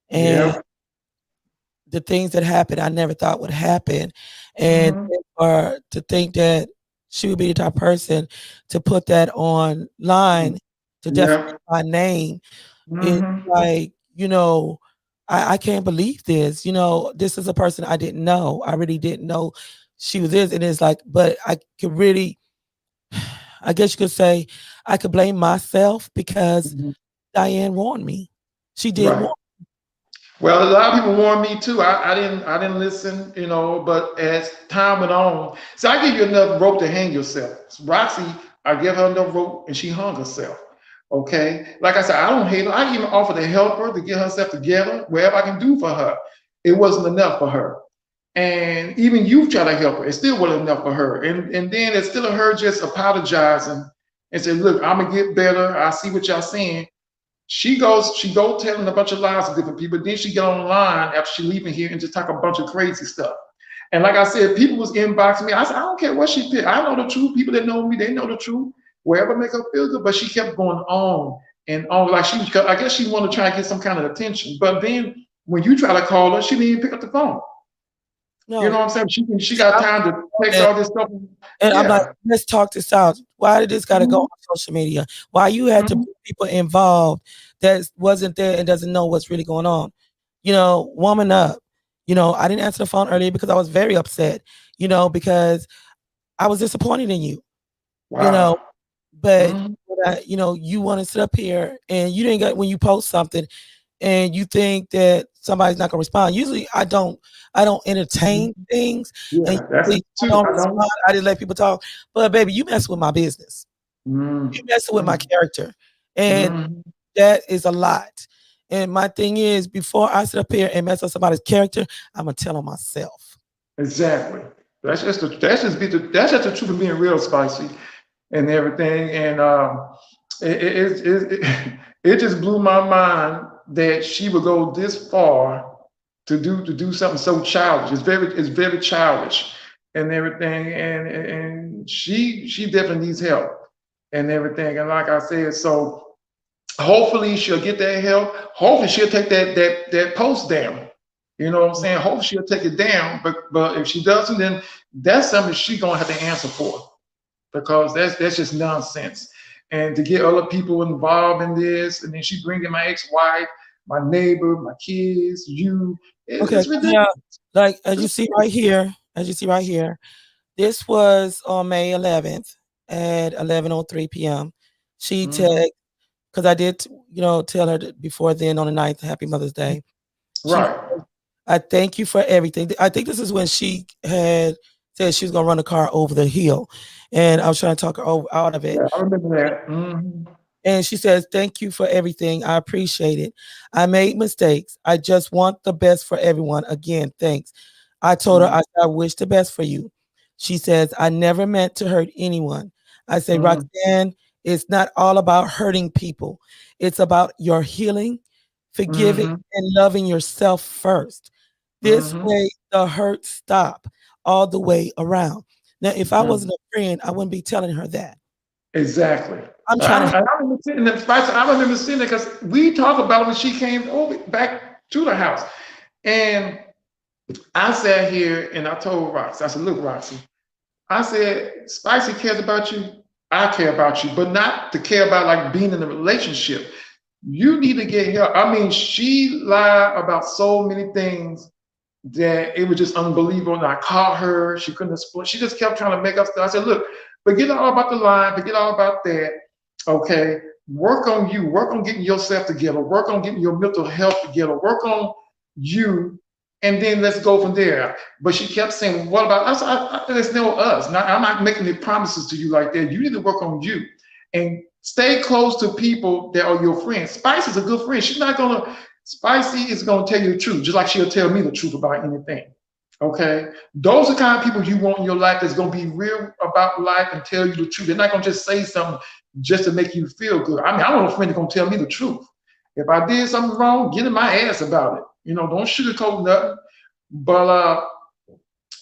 [SPEAKER 1] and
[SPEAKER 2] Yeah.
[SPEAKER 1] the things that happened, I never thought would happen. And
[SPEAKER 2] Hmm.
[SPEAKER 1] for to think that she would be the type of person to put that online to defame
[SPEAKER 2] Yeah.
[SPEAKER 1] my name, it's
[SPEAKER 2] Hmm.
[SPEAKER 1] like, I can't believe this. This is a person I didn't know. I really didn't know she was this. And it's like, but I could really, I guess you could say, I could blame myself because
[SPEAKER 2] Hmm.
[SPEAKER 1] Diane warned me. She did
[SPEAKER 2] Right.
[SPEAKER 1] warn.
[SPEAKER 2] Well, a lot of people warned me too. I didn't listen, but as time went on, so I give you enough rope to hang yourself. Roxy, I give her enough rope and she hung herself. Okay. Like I said, I don't hate her. I even offered to help her to get herself together, wherever I can do for her. It wasn't enough for her. And even you try to help her, it still wasn't enough for her. And then it's still her just apologizing and said, look, I'm gonna get better. I see what y'all saying. She go telling a bunch of lies to different people. Then she get online after she leaving here and just talk a bunch of crazy stuff. And like I said, people was inboxing me. I said, I don't care what she did. I know the truth. People that know me, they know the truth. Wherever make her feel good. But she kept going on and on. Like I guess she wanted to try to get some kind of attention. But then when you try to call her, she didn't even pick up the phone. You know
[SPEAKER 1] No.
[SPEAKER 2] what I'm saying? She got time to text all this stuff.
[SPEAKER 1] And I'm like,
[SPEAKER 2] Yeah.
[SPEAKER 1] let's talk this out. Why did this gotta go
[SPEAKER 2] Mhm.
[SPEAKER 1] on social media? Why you had to
[SPEAKER 2] Mhm.
[SPEAKER 1] bring people involved that wasn't there and doesn't know what's really going on? Woman up. I didn't answer the phone earlier because I was very upset, because I was disappointed in you, you know,
[SPEAKER 2] Wow.
[SPEAKER 1] but
[SPEAKER 2] Mhm.
[SPEAKER 1] you want to sit up here and you didn't get when you post something and you think that somebody's not gonna respond. Usually I don't
[SPEAKER 2] Mhm.
[SPEAKER 1] entertain things and
[SPEAKER 2] Yeah, that's
[SPEAKER 1] usually
[SPEAKER 2] it
[SPEAKER 1] I
[SPEAKER 2] too.
[SPEAKER 1] don't
[SPEAKER 2] I don't.
[SPEAKER 1] respond. I just let people talk. But baby, you mess with my business. You
[SPEAKER 2] Mm.
[SPEAKER 1] messing with my
[SPEAKER 2] Mm.
[SPEAKER 1] character. And
[SPEAKER 2] Mhm.
[SPEAKER 1] that is a lot. And my thing is before I sit up here and mess up somebody's character, I'm gonna tell them myself.
[SPEAKER 2] Exactly. That's just the truth of being real spicy and everything. And it just blew my mind that she would go this far to do something so childish. It's very childish and everything. And she definitely needs help and everything. And like I said, so hopefully she'll get that help. Hopefully she'll take that post down. You know what I'm saying? Hopefully she'll take it down. But if she doesn't, then that's something she's gonna have to answer for because that's just nonsense. And to get other people involved in this, and then she bringing my ex-wife, my neighbor, my kids, you,
[SPEAKER 1] Okay.
[SPEAKER 2] it's ridiculous.
[SPEAKER 1] Yeah. Like as you see right here, this was on May 11th at 11:03 p.m. She
[SPEAKER 2] Hmm.
[SPEAKER 1] texted because I did, tell her before then on the 9th, Happy Mother's Day. She
[SPEAKER 2] Right.
[SPEAKER 1] said, I thank you for everything. I think this is when she had said she was gonna run the car over the hill, and I was trying to talk her out of it.
[SPEAKER 2] Yeah, I remember that. Hmm.
[SPEAKER 1] And she says, thank you for everything. I appreciate it. I made mistakes. I just want the best for everyone. Again, thanks. I told her, I wish the best for you. She says, I never meant to hurt anyone. I say,
[SPEAKER 2] Hmm.
[SPEAKER 1] Roxanne, it's not all about hurting people. It's about your healing, forgiving,
[SPEAKER 2] Hmm.
[SPEAKER 1] and loving yourself first. This
[SPEAKER 2] Hmm.
[SPEAKER 1] way, the hurt stop all the way around. Now, if I
[SPEAKER 2] Hmm.
[SPEAKER 1] wasn't a friend, I wouldn't be telling her that.
[SPEAKER 2] Exactly.
[SPEAKER 1] I'm
[SPEAKER 2] I,
[SPEAKER 1] trying to.
[SPEAKER 2] I remember sitting there, I remember sitting there because we talked about it when she came over back to the house. And I sat here and I told Roxy, I said, look, Roxy, I said, Spicy cares about you. I care about you, but not to care about like being in a relationship. You need to get help. I mean, she lied about so many things that it was just unbelievable. And I caught her. She couldn't explain. She just kept trying to make up stuff. I said, look, forget all about the line, forget all about that. Okay. Work on you. Work on getting yourself together. Work on getting your mental health together. Work on you and then let's go from there. But she kept saying, what about us? There's no us. Now, I'm not making any promises to you like that. You need to work on you and stay close to people that are your friends. Spice is a good friend. Spicy is gonna tell you the truth, just like she'll tell me the truth about anything. Okay, those are the kind of people you want in your life that's gonna be real about life and tell you the truth. They're not gonna just say something just to make you feel good. I mean, I want a friend that's gonna tell me the truth. If I did something wrong, get in my ass about it. Don't sugarcoat nothing. But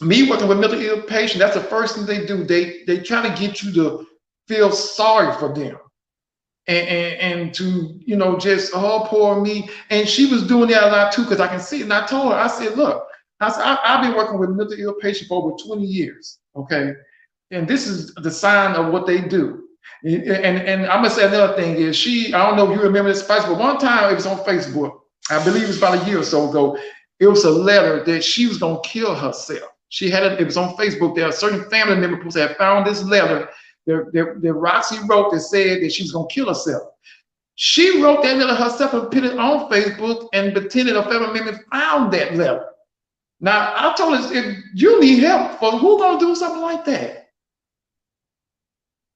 [SPEAKER 2] me working with mentally ill patients, that's the first thing they do. They try to get you to feel sorry for them and to just, oh, poor me. And she was doing that a lot too, because I can see it. And I told her, I said, look, I've been working with mentally ill patients for over 20 years. Okay, and this is the sign of what they do. And I'm gonna say another thing is I don't know if you remember this, Spice, but one time it was on Facebook. I believe it was about a year or so ago. It was a letter that she was gonna kill herself. It was on Facebook. There are certain family members that had found this letter that Roxy wrote that said that she was gonna kill herself. She wrote that letter herself and put it on Facebook and pretended a family member found that letter. Now I told her, if you need help, who gonna do something like that?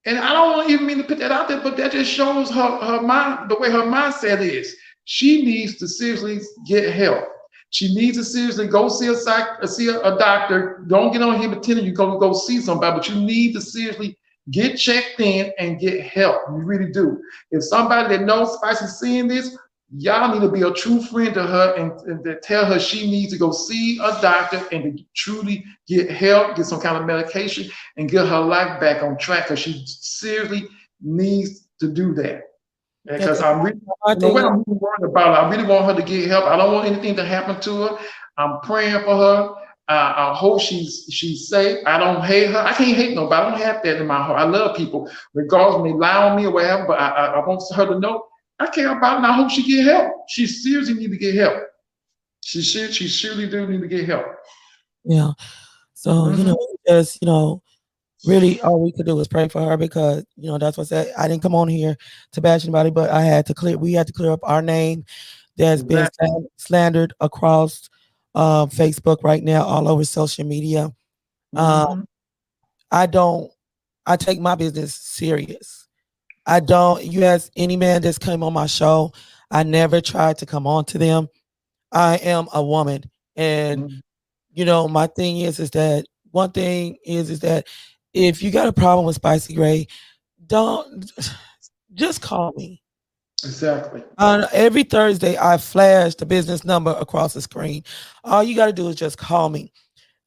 [SPEAKER 2] And I don't even mean to put that out there, but that just shows her mind, the way her mindset is. She needs to seriously get help. She needs to seriously go see a doctor. Don't get on here pretending you're gonna go see somebody, but you need to seriously get checked in and get help. You really do. If somebody that knows Spice is seeing this, y'all need to be a true friend to her and to tell her she needs to go see a doctor and to truly get help, get some kind of medication, and get her life back on track, because she seriously needs to do that. Because I'm really worried about her. I really want her to get help. I don't want anything to happen to her. I'm praying for her. I hope she's safe. I don't hate her. I can't hate nobody. I don't have that in my heart. I love people, regardless when they lie on me or whatever. But I want her to know I care about her, and I hope she get help. She seriously need to get help. She surely do need to get help.
[SPEAKER 1] Yeah. So just really all we could do was pray for her, because that's what I said. I didn't come on here to bash anybody, but we had to clear up our name that's been slandered across Facebook right now, all over social media. I take my business serious. You ask any man that's come on my show, I never tried to come on to them. I am a woman, and my thing is that one thing is that if you got a problem with Spicy Gray, don't just call me.
[SPEAKER 2] Exactly.
[SPEAKER 1] Every Thursday, I flash the business number across the screen. All you got to do is just call me.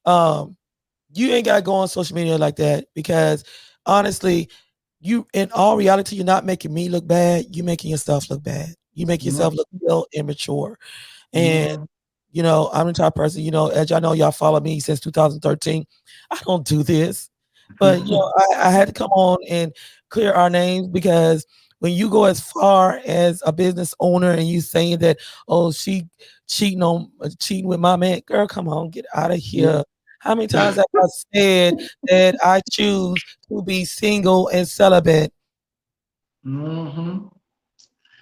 [SPEAKER 1] You ain't got to go on social media like that, because honestly, in all reality, you're not making me look bad. You're making yourself look bad. You make yourself look ill, immature. And I'm the type of person, as y'all know, y'all follow me since 2013. I don't do this. But I had to come on and clear our names, because when you go as far as a business owner and you saying that, oh, she cheating with my man, girl, come on, get out of here. How many times have I said that I choose to be single and celibate? I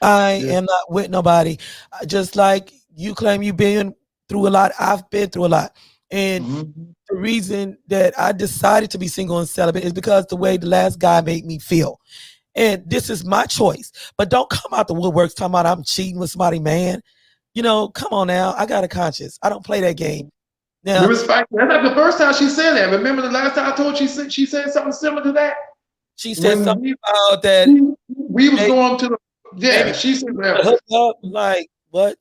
[SPEAKER 1] am not with nobody. Just like you claim you've been through a lot, I've been through a lot. And the reason that I decided to be single and celibate is because the way the last guy made me feel. And this is my choice. But don't come out the woodworks talking about I'm cheating with somebody, man. Come on now. I got a conscience. I don't play that game. Now,
[SPEAKER 2] that's not the first time she said that. Remember the last time I told you she said something similar to that?
[SPEAKER 1] She said something about that.
[SPEAKER 2] We was going to the she said
[SPEAKER 1] hook up, like what?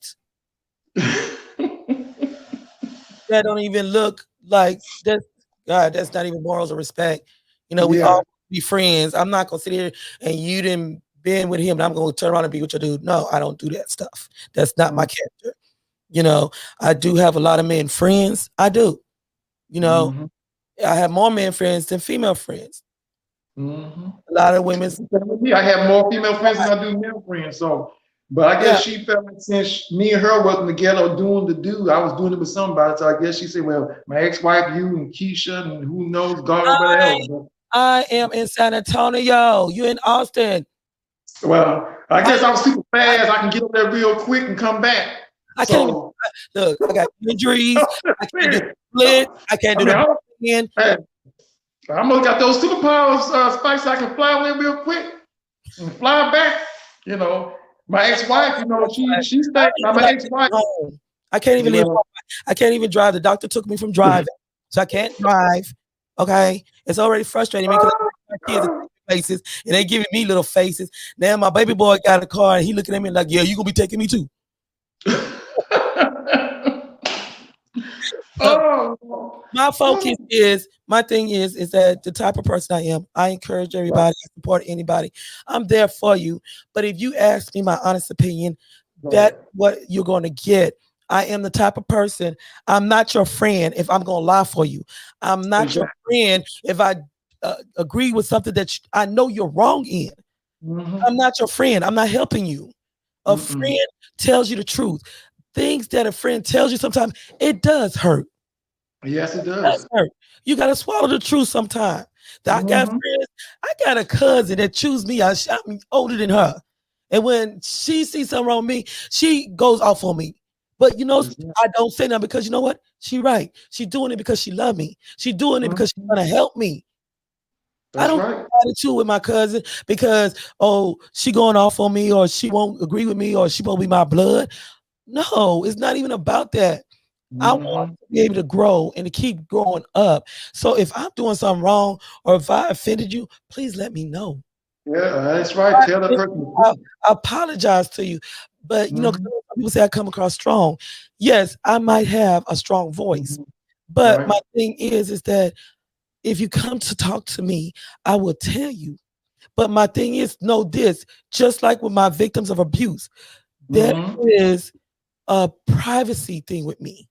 [SPEAKER 1] That don't even look like that. God, that's not even morals or respect. We all be friends. I'm not gonna sit here and you didn't been with him and I'm gonna turn around and be with your dude. No, I don't do that stuff. That's not my character. I do have a lot of men friends. I do. I have more men friends than female friends. A lot of women.
[SPEAKER 2] I have more female friends than I do male friends. So, but I guess she felt like since me and her wasn't together doing the do, I was doing it with somebody. So I guess she said, well, my ex-wife, you and Keisha, and who knows, God, whatever.
[SPEAKER 1] I am in San Antonio. You in Austin.
[SPEAKER 2] Well, I guess I was super fast. I can get up there real quick and come back.
[SPEAKER 1] I can't even
[SPEAKER 2] So,
[SPEAKER 1] look. I got injuries. I can't get
[SPEAKER 2] man,
[SPEAKER 1] split. I can't
[SPEAKER 2] I
[SPEAKER 1] do
[SPEAKER 2] mean,
[SPEAKER 1] the
[SPEAKER 2] I,
[SPEAKER 1] in.
[SPEAKER 2] hey, I almost got those superpowers, Spice. I can fly away real quick and fly back. You know, my ex-wife, she
[SPEAKER 1] I
[SPEAKER 2] stayed.
[SPEAKER 1] don't
[SPEAKER 2] Now
[SPEAKER 1] even
[SPEAKER 2] my
[SPEAKER 1] like leaving
[SPEAKER 2] ex-wife,
[SPEAKER 1] home. I can't even leave
[SPEAKER 2] well,
[SPEAKER 1] home. I can't even drive. The doctor took me from driving, so I can't drive. Okay, it's already frustrating me because my kids are taking places and they giving me little faces. Now my baby boy got a car and he looking at me like, "Yeah, you gonna be taking me too." Uh,
[SPEAKER 2] oh,
[SPEAKER 1] my focus is my thing is that the type of person I am. I encourage
[SPEAKER 2] right,
[SPEAKER 1] everybody, I support anybody. I'm there for you. But if you ask me my honest opinion,
[SPEAKER 2] right,
[SPEAKER 1] that's what you're going to get. I am the type of person. I'm not your friend if I'm going to lie for you. I'm not your
[SPEAKER 2] exactly.
[SPEAKER 1] friend if I agree with something that I know you're wrong in. I'm
[SPEAKER 2] Mm-hmm.
[SPEAKER 1] not your friend. I'm not helping you. A
[SPEAKER 2] Mm-mm.
[SPEAKER 1] friend tells you the truth. Things that a friend tells you sometimes it does hurt.
[SPEAKER 2] Yes, it
[SPEAKER 1] Does
[SPEAKER 2] does.
[SPEAKER 1] hurt. You gotta swallow the truth sometimes. I got
[SPEAKER 2] Mm-hmm.
[SPEAKER 1] friends. I got a cousin that choose me. I'm older than her, and when she sees something wrong with me, she goes off on me. But I don't say nothing because you know what? She right. She doing it because she love me. She doing it because she's
[SPEAKER 2] Mm-hmm.
[SPEAKER 1] trying to help me. I
[SPEAKER 2] That's
[SPEAKER 1] don't
[SPEAKER 2] right.
[SPEAKER 1] get attitude with my cousin because she going off on me or she won't agree with me or she won't be my blood. No, it's not even about that. I want
[SPEAKER 2] Mm-hmm.
[SPEAKER 1] to be able to grow and to keep growing up. So if I'm doing something wrong or if I offended you, please let me know.
[SPEAKER 2] Yeah, that's right. Tell the person the
[SPEAKER 1] I,
[SPEAKER 2] truth.
[SPEAKER 1] I apologize to you. But 'cause
[SPEAKER 2] Mm-hmm.
[SPEAKER 1] some people say I come across strong. Yes, I might have a strong voice.
[SPEAKER 2] Mm-hmm.
[SPEAKER 1] But
[SPEAKER 2] Right.
[SPEAKER 1] my thing is that if you come to talk to me, I will tell you. But my thing is, know this, just like with my victims of abuse, there
[SPEAKER 2] Mm-hmm.
[SPEAKER 1] is a privacy thing with me.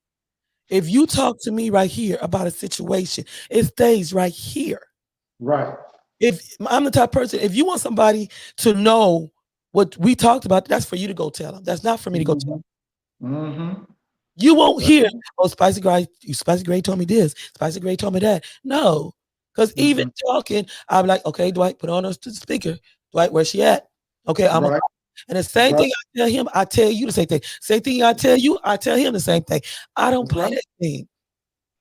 [SPEAKER 1] If you talk to me right here about a situation, it stays right here.
[SPEAKER 2] Right.
[SPEAKER 1] If I'm the type of person, if you want somebody to know what we talked about, that's for you to go tell them. That's not for me to go tell
[SPEAKER 2] Mm-hmm.
[SPEAKER 1] them.
[SPEAKER 2] Mm-hmm.
[SPEAKER 1] You won't
[SPEAKER 2] That's
[SPEAKER 1] hear,
[SPEAKER 2] right.
[SPEAKER 1] oh, Spicy Gray told me this, Spicy Gray told me that. No. Because even
[SPEAKER 2] Mm-mm.
[SPEAKER 1] talking, I'm like, okay, Dwight, put on the speaker. Dwight, where's she at? Okay, I'm a
[SPEAKER 2] Right.
[SPEAKER 1] and the same
[SPEAKER 2] Right.
[SPEAKER 1] thing I tell him, I tell you the same thing. Same thing I tell you, I tell him the same thing. I don't
[SPEAKER 2] That's
[SPEAKER 1] play
[SPEAKER 2] right.
[SPEAKER 1] that game.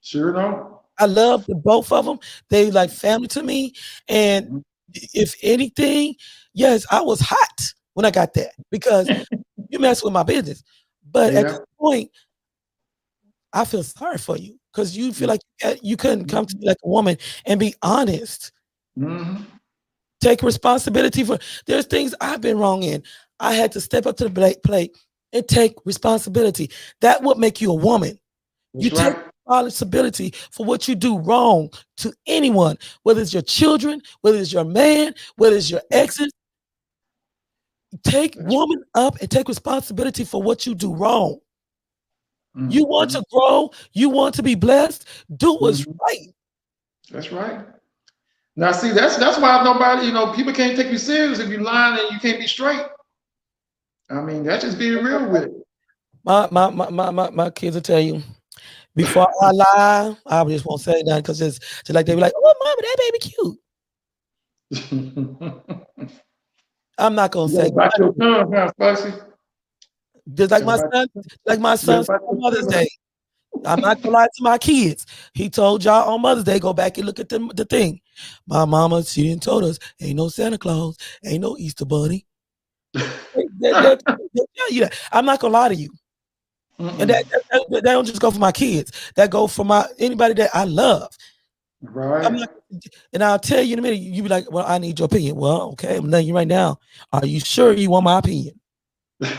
[SPEAKER 2] Sure don't.
[SPEAKER 1] I love the both of them. They like family to me. And
[SPEAKER 2] Mhm.
[SPEAKER 1] if anything, yes, I was hot when I got that because you mess with my business. But at
[SPEAKER 2] Yeah.
[SPEAKER 1] this point, I feel sorry for you because you feel like you couldn't come to me like a woman and be honest.
[SPEAKER 2] Mm-hmm.
[SPEAKER 1] Take responsibility for. There's things I've been wrong in. I had to step up to the plate and take responsibility. That would make you a woman. You
[SPEAKER 2] That's
[SPEAKER 1] take
[SPEAKER 2] right.
[SPEAKER 1] responsibility for what you do wrong to anyone, whether it's your children, whether it's your man, whether it's your exes. Take
[SPEAKER 2] That's
[SPEAKER 1] woman up and take responsibility for what you do wrong. You want
[SPEAKER 2] mm-hmm.
[SPEAKER 1] to grow, you want to be blessed, do what's
[SPEAKER 2] Mm-hmm.
[SPEAKER 1] right.
[SPEAKER 2] That's right. Now, see, that's why nobody, people can't take you serious if you're lying and you can't be straight. I mean, that's just being real with
[SPEAKER 1] My kids will tell you before I lie, I just won't say that because it's just like they be like, "Oh, mama, that baby cute."
[SPEAKER 2] it.
[SPEAKER 1] I'm not gonna
[SPEAKER 2] You gotta
[SPEAKER 1] say
[SPEAKER 2] bite your tongue now, Spicy.
[SPEAKER 1] just
[SPEAKER 2] You gotta bite
[SPEAKER 1] like my
[SPEAKER 2] you gotta
[SPEAKER 1] son said
[SPEAKER 2] bite
[SPEAKER 1] on
[SPEAKER 2] your
[SPEAKER 1] Mother's
[SPEAKER 2] tongue.
[SPEAKER 1] Day. I'm not gonna lie to my kids. He told y'all on Mother's Day, go back and look at the thing. My mama, she didn't told us, ain't no Santa Claus, ain't no Easter Bunny. They tell you that. I'm not gonna lie to you. And
[SPEAKER 2] Mm-mm.
[SPEAKER 1] that don't just go for my kids. That go for my anybody that I love. I'm
[SPEAKER 2] Right.
[SPEAKER 1] not, and I'll tell you in a minute. You be like, "Well, I need your opinion." Well, okay, I'm telling you right now. Are you sure you want my opinion? Because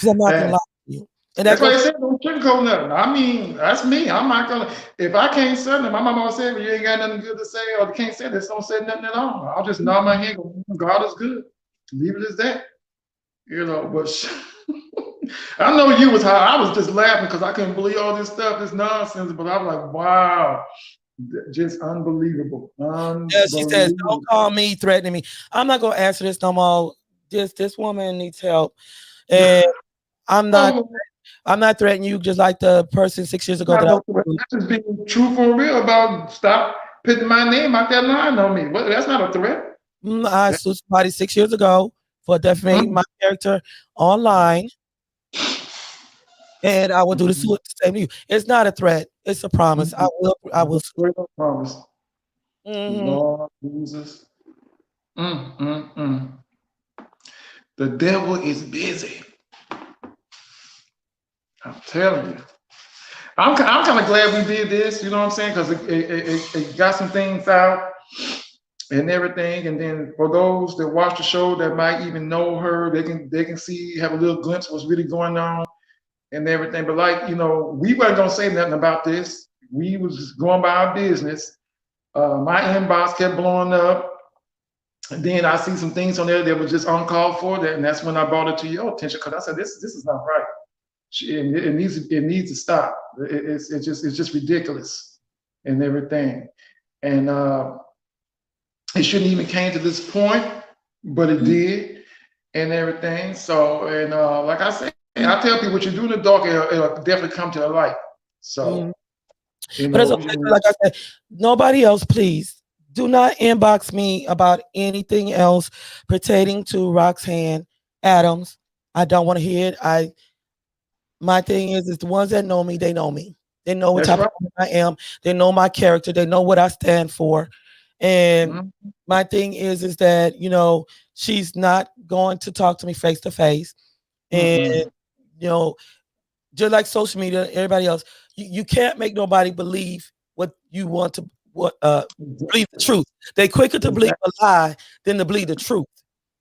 [SPEAKER 1] I'm not gonna
[SPEAKER 2] Hey,
[SPEAKER 1] lie to you. And that
[SPEAKER 2] that's why
[SPEAKER 1] goes.
[SPEAKER 2] they said don't sugarcoat nothing. I mean, that's me. I'm not gonna. If I can't say nothing, my mama always said, "If you ain't got nothing good to say, or you can't say this, don't say nothing at all." I'll just nod my head. Go, God is good. Leave it as that. But I know you was high. I was just laughing because I couldn't believe all this stuff, this nonsense. But I'm like, wow, just unbelievable,
[SPEAKER 1] Yeah, she says, "Don't
[SPEAKER 2] unbelievable.
[SPEAKER 1] call me threatening me." I'm not gonna answer this no more. This woman needs help, and I'm not.
[SPEAKER 2] Oh,
[SPEAKER 1] I'm not threatening you, just like the person 6 years ago
[SPEAKER 2] not
[SPEAKER 1] that I.
[SPEAKER 2] no threat. That's just being truthful and real about stop putting my name out that line on me. Well, that's not a threat.
[SPEAKER 1] I
[SPEAKER 2] That,
[SPEAKER 1] sued somebody 6 years ago. for defamating my character online, and I will do the same to you. It's not a threat. It's a promise. I will. I will.
[SPEAKER 2] Promise.
[SPEAKER 1] Mm-hmm.
[SPEAKER 2] Lord Jesus. Mm, mm, mm. The devil is busy. I'm telling you. I'm kind of glad we did this, you know what I'm saying? Because it got some things out and everything. And then for those that watch the show that might even know her, they can see, have a little glimpse of what's really going on and everything. But like, we weren't gonna say nothing about this. We was just going by our business. My inbox kept blowing up. And then I see some things on there that was just uncalled for, and that's when I brought it to your attention because I said this is not right. It needs to stop. It's just ridiculous and everything, and it shouldn't even came to this point, but it did and everything. So and like I say, I tell people what you do in the dark, it'll definitely come to the light. So
[SPEAKER 1] But it's okay. Like I said, nobody else, please do not inbox me about anything else pertaining to Roxanne Adams. I don't want to hear it. My thing is the ones that know me, they know me. They know what type of woman I am. They know my character. They know what I stand for. And my thing is that, she's not going to talk to me face to face. And, just like social media, everybody else, you can't make nobody believe what you want to believe the truth. They quicker to believe a lie than to believe the truth.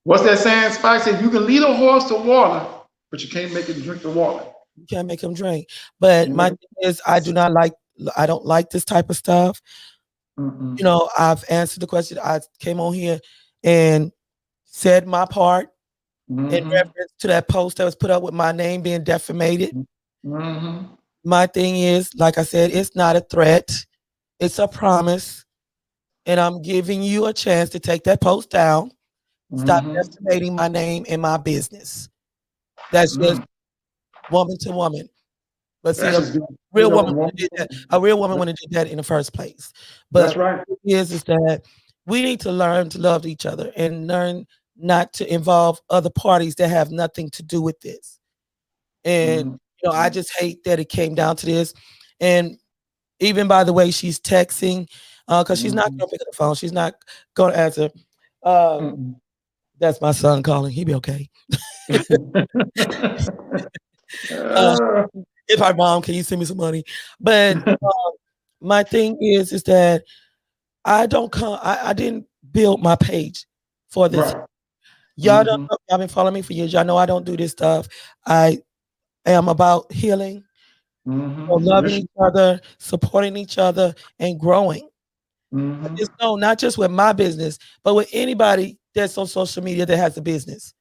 [SPEAKER 2] What's that saying, Spike? Said you can lead a horse to water, but you can't make it drink the water.
[SPEAKER 1] You can't make them drink. But my thing is, I don't like this type of stuff. I've answered the question. I came on here and said my part in reference to that post that was put up with my name being defamated. My thing is, like I said, it's not a threat. It's a promise. And I'm giving you a chance to take that post down. Stop defamating my name and my business. That's just woman to woman. But see, a real woman would have did that in the first place. But
[SPEAKER 2] that's right.
[SPEAKER 1] Is that we need to learn to love each other and learn not to involve other parties that have nothing to do with this. And I just hate that it came down to this. And even by the way she's texting, because she's not going to pick up the phone. She's not going to answer. That's my son calling. He'll be okay. If our mom, can you send me some money? But my thing is that I didn't build my page for this. Right. Y'all don't know, y'all been following me for years. Y'all know I don't do this stuff. I am about healing, loving each other, supporting each other, and growing. Just know, not just with my business, but with anybody that's on social media that has a business.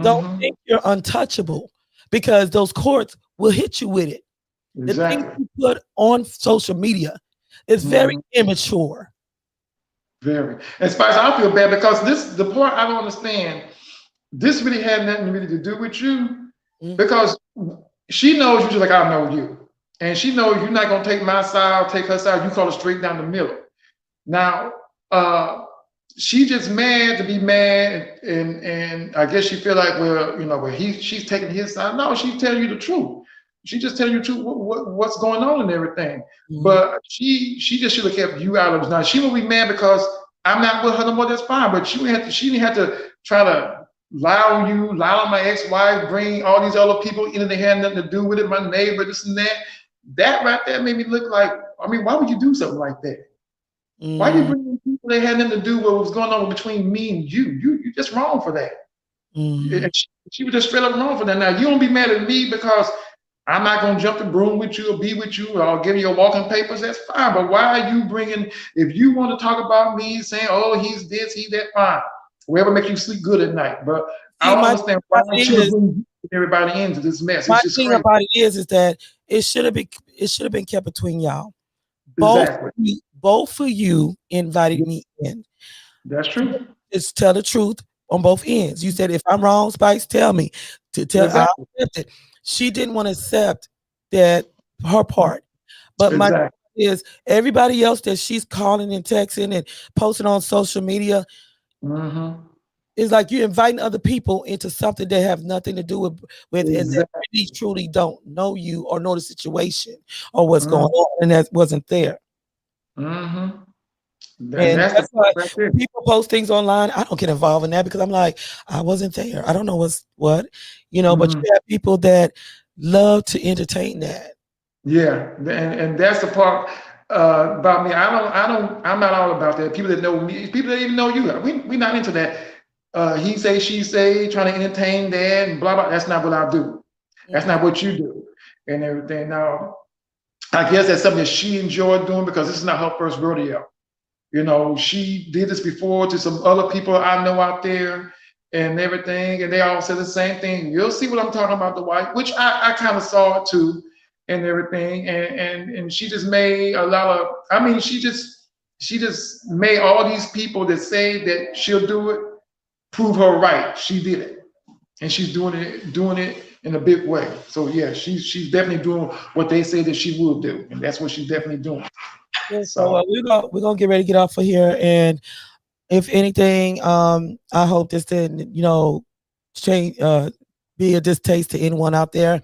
[SPEAKER 1] Don't think you're untouchable because those courts will hit you with it. Exactly. The things you put on social media is very immature.
[SPEAKER 2] Very. And Spice, I feel bad because the part I don't understand, this really had nothing really to do with you because she knows you just like I know you. And she knows you're not going to take my side or take her side. You call it straight down the middle. Now, she just mad to be mad, and I guess she feel like, she's taking his side. No, she's telling you the truth. She just telling you the truth what's going on and everything. But she just should have kept you out of it. Now she will be mad because I'm not with her no more. That's fine. But she didn't have to try to lie on my ex-wife, bring all these other people in. They had nothing to do with it. My neighbor, this and that. That right there made me look like. I mean, why would you do something like that? Why you bring in people that had nothing to do with what was going on between me and you? You're just wrong for that. And she was just straight up wrong for that. Now you don't be mad at me because I'm not going to jump the broom with you or be with you or give you your walking papers. That's fine. But why are you bringing? If you want to talk about me, saying, "Oh, he's this, he's that," fine. Whatever makes you sleep good at night. But I don't understand why she would bring everybody into this mess.
[SPEAKER 1] My thing crazy. About it is that it should have been kept between y'all. Both of you invited me in.
[SPEAKER 2] That's true.
[SPEAKER 1] Just tell the truth on both ends. You said if I'm wrong, Spice, tell me. I'll accept it. She didn't want to accept that her part. But my thing is everybody else that she's calling and texting and posting on social media. It's like you're inviting other people into something they have nothing to do with and that
[SPEAKER 2] Exactly.
[SPEAKER 1] really truly don't know you or know the situation or what's going
[SPEAKER 2] Mm-hmm.
[SPEAKER 1] on, and that wasn't there.
[SPEAKER 2] Mm-hmm. And
[SPEAKER 1] And
[SPEAKER 2] that's the
[SPEAKER 1] that's why
[SPEAKER 2] right there.
[SPEAKER 1] when people post things online, I don't get involved in that because I'm like, I wasn't there. I don't know what's what, but
[SPEAKER 2] Mm-hmm.
[SPEAKER 1] you have people that love to entertain that.
[SPEAKER 2] Yeah, and that's the part about me. I'm not all about that. People that know me, people that even know you, we not into that. He say, she say, trying to entertain that and blah blah. That's not what I do. That's
[SPEAKER 1] Mhm.
[SPEAKER 2] not what you do, and everything. Now, I guess that's something that she enjoyed doing because this is not her first rodeo. She did this before to some other people I know out there and everything, and they all said the same thing. You'll see what I'm talking about, the wife, which I kind of saw it too, and everything. And she just made a lot of. I mean, she just made all these people that say that she'll do it prove her right. She did it, and she's doing it in a big way. So yeah, she's definitely doing what they say that she will do, and that's what she's definitely doing.
[SPEAKER 1] Yeah, so
[SPEAKER 2] So.
[SPEAKER 1] we're gonna get ready to get off of here, and if anything, I hope this didn't, change, be a distaste to anyone out there.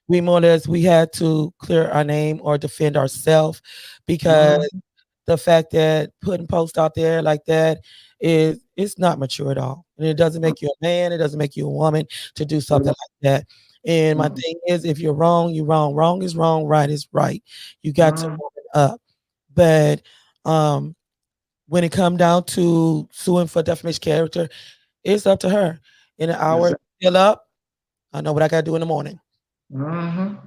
[SPEAKER 1] We more or less we had to clear our name or defend ourselves because
[SPEAKER 2] Mhm.
[SPEAKER 1] the fact that putting posts out there like that is it's not mature at all, and it doesn't make you a man. It doesn't make you a woman to do something like that. And my
[SPEAKER 2] Mhm.
[SPEAKER 1] thing is, if you're wrong, you're wrong. Wrong is wrong. Right is right. You got to
[SPEAKER 2] Mhm.
[SPEAKER 1] own it up. But um, when it come down to suing for defamation of character, it's up to her. In an hour,
[SPEAKER 2] Exactly.
[SPEAKER 1] still up. I know what I got to do in the morning
[SPEAKER 2] Mhm.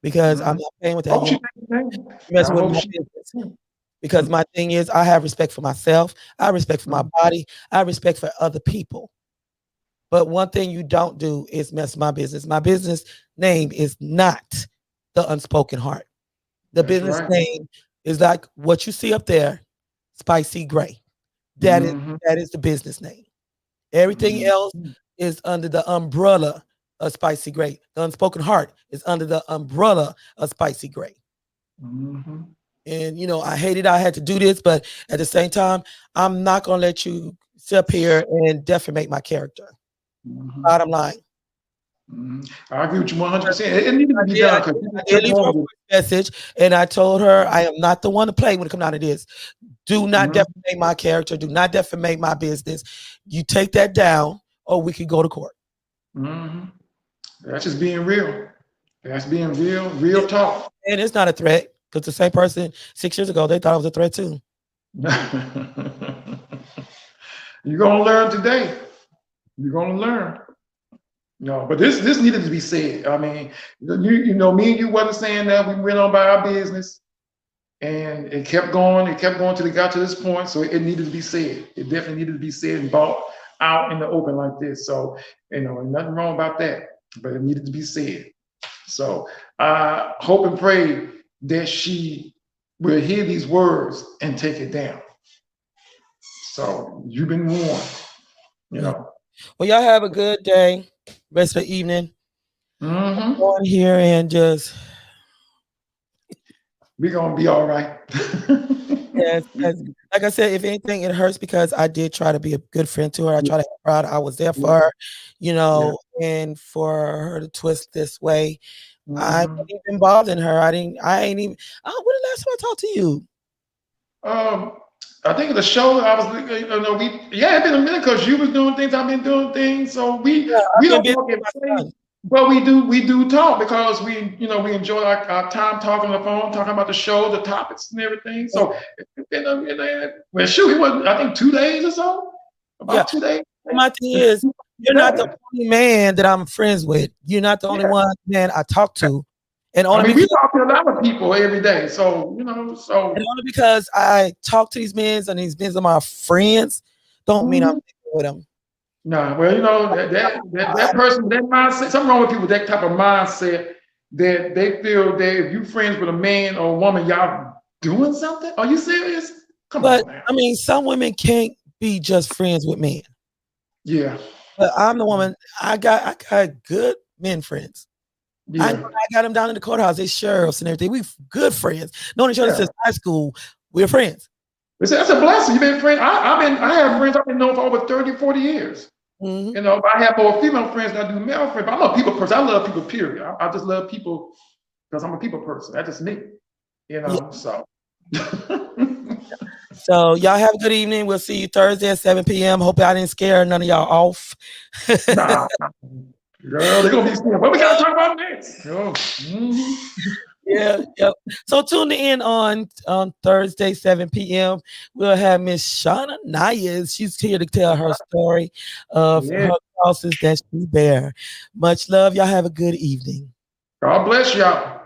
[SPEAKER 1] because I'm
[SPEAKER 2] Mhm.
[SPEAKER 1] not paying with that.
[SPEAKER 2] Hope
[SPEAKER 1] You're
[SPEAKER 2] she thinks the same. I
[SPEAKER 1] messing with
[SPEAKER 2] hope
[SPEAKER 1] my
[SPEAKER 2] she thinks
[SPEAKER 1] business.
[SPEAKER 2] the
[SPEAKER 1] Because
[SPEAKER 2] same.
[SPEAKER 1] my thing is, I have respect for myself. I respect for my
[SPEAKER 2] Mhm.
[SPEAKER 1] body. I respect for other people. But one thing you don't do is mess my business. My business name is not the Unspoken Heart. The
[SPEAKER 2] That's
[SPEAKER 1] business
[SPEAKER 2] right.
[SPEAKER 1] name is like what you see up there, Spicy Gray. That is
[SPEAKER 2] Mhm.
[SPEAKER 1] that is the business name. Everything
[SPEAKER 2] Mhm.
[SPEAKER 1] else is under the umbrella of Spicy Gray. The Unspoken Heart is under the umbrella of Spicy Gray.
[SPEAKER 2] Mhm.
[SPEAKER 1] And I hated I had to do this, but at the same time, I'm not gonna let you sit up here and defamate my character.
[SPEAKER 2] Mhm.
[SPEAKER 1] Bottom line.
[SPEAKER 2] Mhm. I agree with you 100%. It needed to
[SPEAKER 1] I
[SPEAKER 2] be
[SPEAKER 1] did, I
[SPEAKER 2] done
[SPEAKER 1] did,
[SPEAKER 2] because
[SPEAKER 1] I
[SPEAKER 2] people
[SPEAKER 1] did
[SPEAKER 2] kept
[SPEAKER 1] leave her a
[SPEAKER 2] on with
[SPEAKER 1] voice message, and I told her I am not the one to play when it comes down to this. Do
[SPEAKER 2] it.
[SPEAKER 1] not defamate my character. Do not defamate my business. You take that down, or we could go to court.
[SPEAKER 2] Mhm. That's just being real. That's being real,
[SPEAKER 1] Yeah,
[SPEAKER 2] real talk.
[SPEAKER 1] and it's not a threat because the same person 6 years ago they thought it was a threat too.
[SPEAKER 2] You're gonna learn today. You're gonna learn. No, but this needed to be said. I mean, me and you wasn't saying that. We went on by our business, and it kept going. It kept going till it got to this point. So it needed to be said. It definitely needed to be said and brought out in the open like this. So nothing wrong about that. But it needed to be said. So I hope and pray that she will hear these words and take it down. So you've been warned. You
[SPEAKER 1] Yeah.
[SPEAKER 2] know.
[SPEAKER 1] Well, y'all have a good day, rest of the evening. Go
[SPEAKER 2] Mm-hmm.
[SPEAKER 1] on here and just
[SPEAKER 2] We're gonna be all right.
[SPEAKER 1] yes, like I said, if anything, it hurts because I did try to be a good friend to her. I
[SPEAKER 2] Yeah,
[SPEAKER 1] try to help her out. I was there
[SPEAKER 2] yeah,
[SPEAKER 1] for her,
[SPEAKER 2] yeah.
[SPEAKER 1] and for her to twist this way, I
[SPEAKER 2] Mm-hmm.
[SPEAKER 1] wasn't even bothering her. I ain't even. Oh, when the last time I talked to you?
[SPEAKER 2] Um, I think the show I was, yeah, it's been a minute because you was doing things, I've been doing things, so we
[SPEAKER 1] Yeah, I've
[SPEAKER 2] we
[SPEAKER 1] been
[SPEAKER 2] don't
[SPEAKER 1] busy
[SPEAKER 2] talk
[SPEAKER 1] with
[SPEAKER 2] every
[SPEAKER 1] my
[SPEAKER 2] day,
[SPEAKER 1] son.
[SPEAKER 2] but we do talk because we enjoy our time talking on the phone, talking about the show, the topics and everything. So well, shoot, it was I think 2 days or so,
[SPEAKER 1] Yeah,
[SPEAKER 2] about 2 days.
[SPEAKER 1] my thing is, you're not the
[SPEAKER 2] Yeah.
[SPEAKER 1] only man that I'm friends with. You're not the only
[SPEAKER 2] Yeah.
[SPEAKER 1] one man I talk to, and
[SPEAKER 2] I
[SPEAKER 1] only
[SPEAKER 2] mean, we
[SPEAKER 1] because
[SPEAKER 2] talk to a lot of people every day, so
[SPEAKER 1] and only because I talk to these men and these men are my friends, don't mean I'm
[SPEAKER 2] mhm.
[SPEAKER 1] with them.
[SPEAKER 2] Nah, well, that person, that mindset, something wrong with people with that type of mindset that they feel that if you friends with a man or a woman, y'all doing something? Are you serious? Come
[SPEAKER 1] But
[SPEAKER 2] on now.
[SPEAKER 1] I mean, some women can't be just friends with men.
[SPEAKER 2] Yeah,
[SPEAKER 1] But I'm the woman. I got good men friends.
[SPEAKER 2] yeah,
[SPEAKER 1] I got them down in the courthouse. They sheriffs and everything. We good friends. Known each other
[SPEAKER 2] yeah.
[SPEAKER 1] since high school. We're friends.
[SPEAKER 2] That's a blessing. You've been friends. I have friends I've been known for over 30, 40 years.
[SPEAKER 1] Mm-hmm.
[SPEAKER 2] You know, I have more female friends than I do male friends. But I'm a people person. I love people, period. I just love people because I'm a people person. That's just me. You know, so.
[SPEAKER 1] So y'all have a good evening. We'll see you Thursday at 7 p.m. Hope I didn't scare none of y'all off.
[SPEAKER 2] Nah, girl, they're gonna be scared. What we gotta talk about next?
[SPEAKER 1] Yeah. So tune in on Thursday, 7 p.m. We'll have Miss Shana Nious. She's here to tell her story of her crosses that she bear. Much love. Y'all have a good evening.
[SPEAKER 2] God bless y'all.